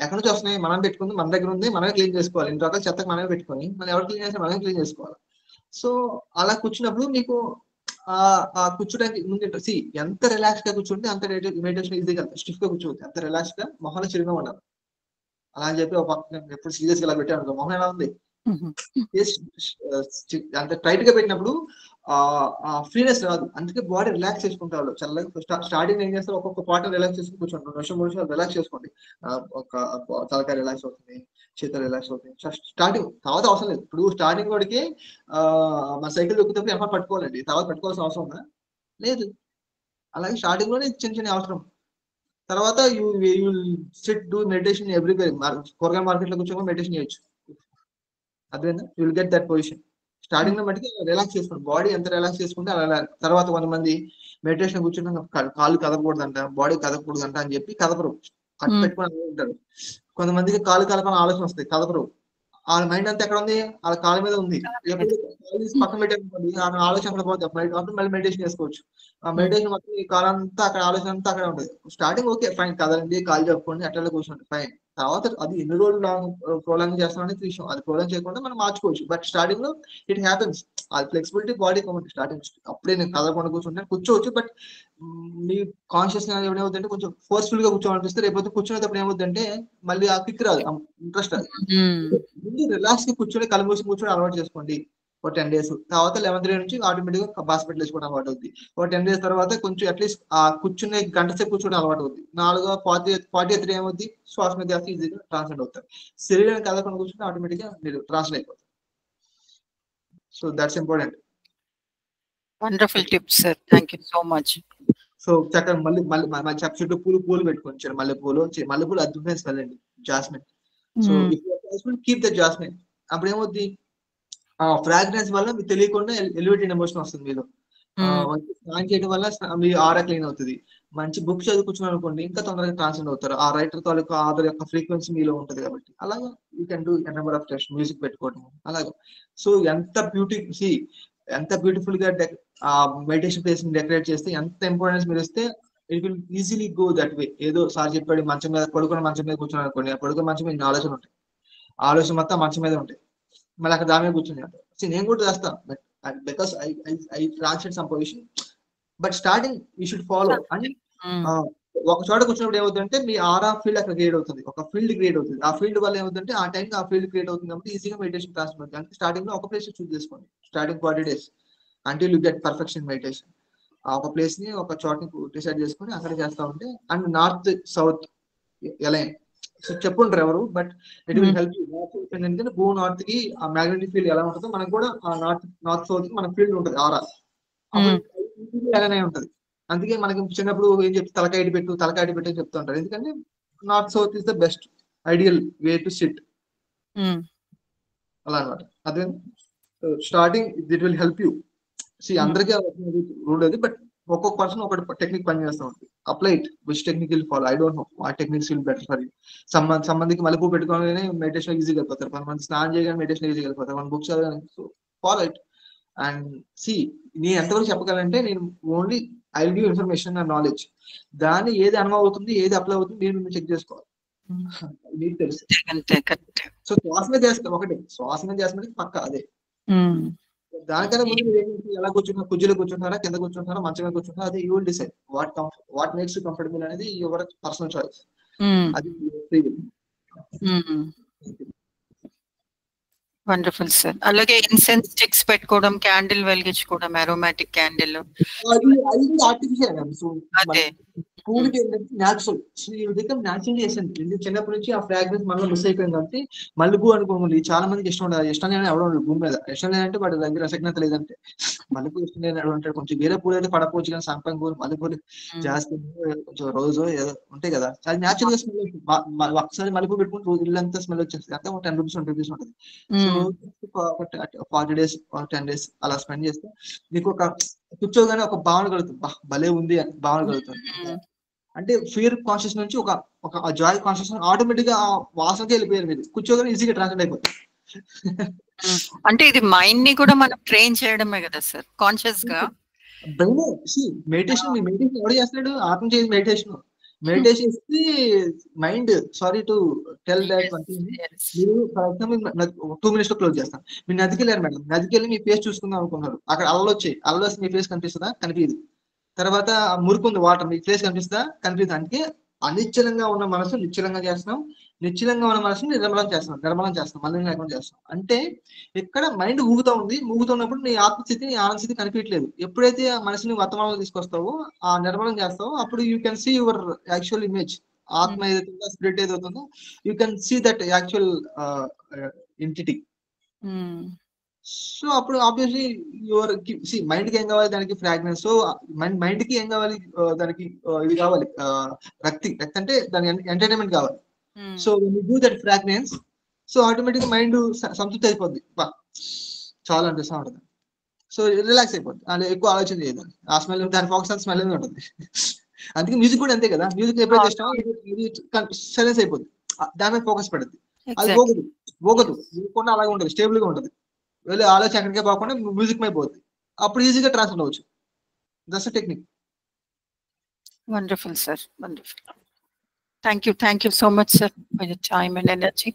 ఎక్కడి నుంచి వస్తున్నాయి, మనం పెట్టుకుంది మన దగ్గర ఉంది, మనమే క్లీన్ చేసుకోవాలి. ఇన్ని రకాల చెత్తకు మనమే పెట్టుకొని మనం ఎవరు క్లీన్ చేస్తే మనమే క్లీన్ చేసుకోవాలి. సో అలా కూర్చున్నప్పుడు మీకు ఆ కూర్చోడానికి ముందు ఎంత రిలాక్స్ గా కూర్చుంటే అంత మెడిటేషన్ ఈజీగా, స్టిఫ్ గా కూర్చోవచ్చు. అంత రిలాక్స్ గా మొహంలో చిరుగా ఉండాలి. అలా అని చెప్పి ఒక ఎప్పుడు సీరియస్ గా ఇలా పెట్టాను, మొహం ఎలా ఉంది అంత టైట్ గా పెట్టినప్పుడు ఫ్రీనెస్ రాదు. అందుకే బాడీ రిలాక్స్ చేసుకుంటారు. చల్లగా స్టార్టింగ్ ఏం చేస్తారు, ఒక్కొక్క పార్ట్ రిలాక్స్ చేసుకుని కూర్చోండి. 2 నిమిషం 3 నిమిషాలు రిలాక్స్ చేసుకోండి. ఒక తలకాయ రిలాక్స్ అవుతుంది, చేతులు రిలాక్స్ అవుతుంది. స్టార్టింగ్ తర్వాత అవసరం లేదు. ఇప్పుడు స్టార్టింగ్ వాడికి మా సైకిల్ దొక్కుతప్పుడు ఎఫర్ట్ పట్టుకోవాలండి, తర్వాత పట్టుకోవాల్సిన అవసరం ఉందా? లేదు. అలాగే స్టార్టింగ్ లోనే చిన్న చిన్న అవసరం. తర్వాత you SIT do meditation everywhere. కూరగాయల మార్కెట్ లో కూర్చొని మెడిటేషన్ చేయొచ్చు. అదేనా, you will get that position. Starting లో మటుకి రిలాక్స్ చేసుకోండి. బాడీ ఎంత రిలాక్స్ చేసుకుంటే అలా. తర్వాత కొంతమంది మెడిటేషన్ కూర్చున్నాక కాళ్ళు కదపకూడదంట, బాడీ కదపకూడదంట అని చెప్పి కదపరు, కట్టు పెట్టుకుని ఉంటారు. కొంతమందికి కాళ్ళు కదపని ఆలోచన వస్తాయి, కదపరు. వాళ్ళ మైండ్ అంతా ఎక్కడ ఉంది, వాళ్ళ కాళ్ళ మీద ఉంది. ఎప్పుడు పక్కన పెట్టేసుకోండి, ఆలోచన అక్కడ పోతుంది. అప్పుడు మళ్ళీ మెడిటేషన్ చేసుకోవచ్చు. ఆ మెడిటేషన్ మొత్తం ఈ కాలంతా అక్కడ, ఆలోచన అంతా అక్కడ ఉంటుంది. స్టార్టింగ్ ఓకే ఫైన్, కదండి, కాళ్ళు చెప్పుకోండి, అట్లా కూర్చోండి, ఫైన్. తర్వాత అది ఎన్ని రోజులు ప్రోలాంగ్ చేస్తాం అనేది విషయం. అది ప్రోలాంగ్ చేయకుండా మనం మార్చుకోవచ్చు. బట్ స్టార్టింగ్ లో ఇట్ హ్యాపెన్స్. అది ఫ్లెక్సిబిలిటీ బాడీ కాబట్టి స్టార్టింగ్ అప్పుడే నేను కదలకుండా కూర్చోవచ్చు. బట్ మీ కాన్షియస్ ఏమవుతుందంటే కొంచెం ఫోర్స్ఫుల్ గా కూర్చోవాలనిపిస్తే, రేపు కూర్చునేటప్పుడు ఏమవుతుందంటే మళ్ళీ ఆ కిక్ రాదు, ఇంట్రెస్ట్ రాదు. ముందు రిలాక్స్ గా కూర్చొని కళ్ళు మూసి కూర్చొని అలవాటు చేసుకోండి ఒక 10 days. తర్వాత 11th day నుంచి ఆటోమేటిక్ గా బాస్కెట్ వేసుకోవడం అలవాటు అవుతుంది. ఒక 10 days తర్వాత కొంచెం అట్లీస్ట్ ఆ కూర్చునే గంట సేపు కూర్చోవడం అలవాటు అవుతుంది. 40th day ఏమవుతుంది, శ్వాస మీద ఈజీగా ట్రాన్స్లేట్ అవుతారు. శరీరాన్ని కదలకుండా కూర్చుంటే ఆటోమేటిక్ గా మీరు ట్రాన్స్లేట్ అయిపోతారు. So that's important. Wonderful tips sir, thank you so much. So చక్కగా మళ్ళీ చుట్టూ పూలు పెట్టుకొని, మల్లెపూలు అద్భుతమైన స్మెల్ అండి, జాస్మిన్. సో ఇప్పుడు కీప్ ద జాస్మిన్. అప్పుడు ఏమవుతుంది, ఆ ఫ్రాగ్రెన్స్ వల్ల మీకు తెలియకుండా ఎలివేటెడ్ ఎమోషన్ వస్తుంది మీలో. స్నానం చేయడం వల్ల మీ ఆరా క్లీన్ అవుతుంది. మంచి బుక్ చదువుకుంటున్నారు అనుకోండి, ఇంకా తొందరగా ట్రాన్స్ఫర్ అవుతారు. ఆ రైటర్ తాలూకా ఆధార్ యొక్క ఫ్రీక్వెన్సీ మీలో ఉంటుంది కాబట్టి. అలాగా you can do number of test, music పెట్టుకోవడం అలాగా. సో ఎంత బ్యూటిఫుల్ గా మెడిటేషన్ ప్లేస్ ని డెకరేట్ చేస్తే, ఎంత ఇంపార్టెన్స్ మీరు ఇస్తే, it will easily go that way. ఏదో సార్ చెప్పాడు మంచం మీద మంచం మీద కూర్చున్నాను అనుకోండి, ఆ పడుకున్న మంచం మీద ఆలోచన ఉంటాయి, ఆలోచన మొత్తం మంచం మీద ఉంటాయి. మళ్ళీ అక్కడ దాని మీద కూర్చుని నేను కూడా చేస్తాను, but because I translate some position. But starting you should follow. And ఒక చోట కూర్చున్నప్పుడు ఏమవుతుందంటే మీ ఆరా ఫీల్డ్ అక్కడ క్రియేట్ అవుతుంది, ఒక ఫీల్డ్ క్రియేట్ అవుతుంది. ఆ ఫీల్డ్ వల్ల ఏమవుతుందంటే ఆ టైంకి ఆ ఫీల్డ్ క్రియేట్ అవుతుంది కాబట్టి ఈజీగా మెడిటేషన్ ట్రాన్స్ఫర్ అవుతుంది. అంటే స్టార్టింగ్ లో ఒక ప్లేస్ చూస్ చేసుకోండి, starting 40 days until you get perfection meditation. ఆ ఒక ప్లేస్ ని, ఒక చోటని డిసైడ్ చేసుకుని అక్కడ చేస్తా ఉంటే, అండ్ నార్త్ సౌత్ ఎలా సో చెప్పుంటారు ఎవరు, but it will help you. ఎందుకంటే గో నార్త్ కి ఆ మ్యాగ్నెటిక్ ఫీల్డ్ ఎలా ఉంటుందో మనకు కూడా ఆ నార్త్ సౌత్ కి మన ఫీల్డ్ ఉంటుంది, ఆరా అలానే ఉంటుంది. అందుకే మనకి చిన్నప్పుడు ఏం చెప్తే తలకాయ పెట్టు అని చెప్తూ ఉంటారు. ఎందుకంటే north south is the best ideal way to sit అలా అనమాట. అదే starting it will help you. అందరికీ రూల్ అది, బట్ ఒక్కొక్క పర్సన్ ఒకటి టెక్నిక్ పని చేస్తూ ఉంటుంది. Apply it, which technique will follow, I don't know ఆ techniques will better for you. సంబంధికి మల్లెపూ పెట్టుకోగానే మెడిటేషన్ ఈజీగా వెళ్ళిపోతారు, కొంతమంది స్నానం చేయగానే మెడిటేషన్ ఈజీగా వెళ్ళిపోతారు, మన బుక్స్ చదవగానే. సో ఫాలో ఇట్ అండ్ నేను ఎంతవరకు చెప్పగలంటే, నేను only I will give information and knowledge. దాన్ని ఏది అనుభవం అవుతుంది, ఏది అప్లై అవుతుంది, మీరు చెక్ చేసుకోవాలి, మీకు తెలుసు. సో శ్వాస మీద చేస్తారు, ఒకటి శ్వాస మీద చేస్తున్నది పక్క అదే. దానికన్నా ముందు ఎలా కూర్చుంటారు, కుర్చీలో కూర్చుంటారా, కింద కూర్చుంటారా, మంచం మీద కూర్చుంటారా, అది you will decide. What makes you comfortable అనేది యువర్ పర్సనల్ చాయిస్. అది ఫ్రీ విల్. Wonderful sir. అలాగే ఇన్సెన్స్ స్టిక్స్ పెట్టుకోవడం, క్యాండిల్ వెలిగించుకోవడం, అరోమాటిక్ క్యాండిల్. అది ఆర్టిఫిషియల్. సో అదే పూలకి ఏంటంటే న్యాచురల్. సో ఈ విధంగా న్యాచురల్ చేసాను. చిన్నప్పటి నుంచి ఆ ఫ్రాగ్రెన్స్ మనలో మిస్ అయిపోయింది కాబట్టి మల్లెపూ అనుకోండి చాలా మందికి ఇష్టం ఉండదు. ఇష్టం లేని ఎవడో ఉండడు భూమి మీద. ఇష్టం లేదంటే వాడి దగ్గర రసజ్ఞత లేదంటే. మల్లెపూ ఇష్టం లేని ఎవడు ఉంటాడు. కొంచెం వేరే పూలు అయితే పడపోవచ్చు కానీ సంపంగి పూలు, మల్లెపూలు, జాస్తి, కొంచెం రోజు ఏదో ఉంటాయి కదా, అది న్యాచురల్ గా స్మెల్. ఒకసారి మల్లెపూ పెట్టుకుంటే రోజు ఇల్లంతా స్మెల్ వచ్చేస్తుంది. అంటే ఒక 10 రూపీస్ 20 రూపీస్ ఉంటుంది. సో 40 days 10 days అలా స్పెండ్ చేస్తే నీకు ఒక కూర్చోగానే ఒక భావన కలుగుతుంది, భలే ఉంది అని భావన కలుగుతుంది. అంటే ఫియర్ కాన్షియస్ నుంచి ఒక జాయ్ కాన్షియస్ ఆటోమేటిక్ గా ఆ వాసనకి వెళ్ళిపోయారు. మీరు కూర్చోగానే ఈజీగా ట్రాన్స్ఫర్ అయిపోతుంది. అంటే ఇది మైండ్ ని కూడా మనం ట్రైన్ చేయడమే కదా సార్, కాన్షియస్ గా. మెడిటేషన్ ఎవరు చేస్తున్నాడు? ఆత్మ చేసి మెడిటేషన్. మెడిటేషన్ ఇస్తే mind, sorry to tell that one thing, మీరు ఫర్ ఎగ్జాంపుల్ 2 minutes లో క్లోజ్ చేస్తాను. మీరు నదికి వెళ్ళారు మేడం, నదికి వెళ్ళి మీ ఫేస్ చూసుకుందాం అనుకున్నారు. అక్కడ అలలు వచ్చాయి, అలలు వస్తే మీ ఫేస్ కనిపిస్తుందా? కనిపించదు. తర్వాత మురికి ఉంది, వాటర్, మీ ఫేస్ కనిపిస్తుందా? కనిపిస్తుంది. అంటే అనిశ్చలంగా ఉన్న మనసు నిశ్చలంగా చేస్తున్నాం, నిశ్చలంగా ఉన్న మనసుని నిర్మలం చేస్తాం, మళ్ళీ లేకుండా చేస్తాం. అంటే ఇక్కడ మైండ్ ఊగుతా ఉంది, ఊగుతున్నప్పుడు నీ ఆత్మస్థితి, నీ ఆనంద స్థితి కనిపించట్లేదు. ఎప్పుడైతే ఆ మనసుని వర్తమానంలో తీసుకొస్తావో, ఆ నిర్మలం చేస్తావో, అప్పుడు you can see your actual image. ఆత్మ ఏదైతుందో, స్పిరిట్ ఏదవుతుందో, you can see that actual entity. So అప్పుడు ఆబ్వియస్లీ యువర్ మైండ్ కి ఏం కావాలి? దానికి ఫ్రాగ్రెన్స్. సో మైండ్ కి ఏం కావాలి? దానికి ఇది కావాలి, రక్తి అంటే దాని ఎంటర్టైన్మెంట్ కావాలి. So you do that fragrance, so automatic mind సంతృప్తి అయిపోద్ది, చాలా అనిపిస్తూ ఉంటుంది. సో రిలాక్స్ అయిపోద్ది, అలా ఎక్కువ ఆలోచన చేయదు. ఆ స్మెల్, దాని ఫోకస్ అంతా స్మెల్ ఉంటుంది. అందుకే మ్యూజిక్ కూడా అంతే కదా, మ్యూజిక్ ఎప్పుడైతే ఇష్టం సైలెన్స్ అయిపోద్ది, దాని మీద ఫోకస్ పడుద్ది. అది పోగదు అలాగే ఉంటుంది, స్టేబుల్ గా ఉంటుంది. వెళ్ళి ఆలోచన ఎక్కడికే పోకుండా మ్యూజిక్ మీద పోతుంది. అప్పుడు ఈజీగా ట్రాన్స్ఫర్ అవ్వచ్చు. That's technique. Wonderful sir, wonderful. Thank you so much sir for your time and energy.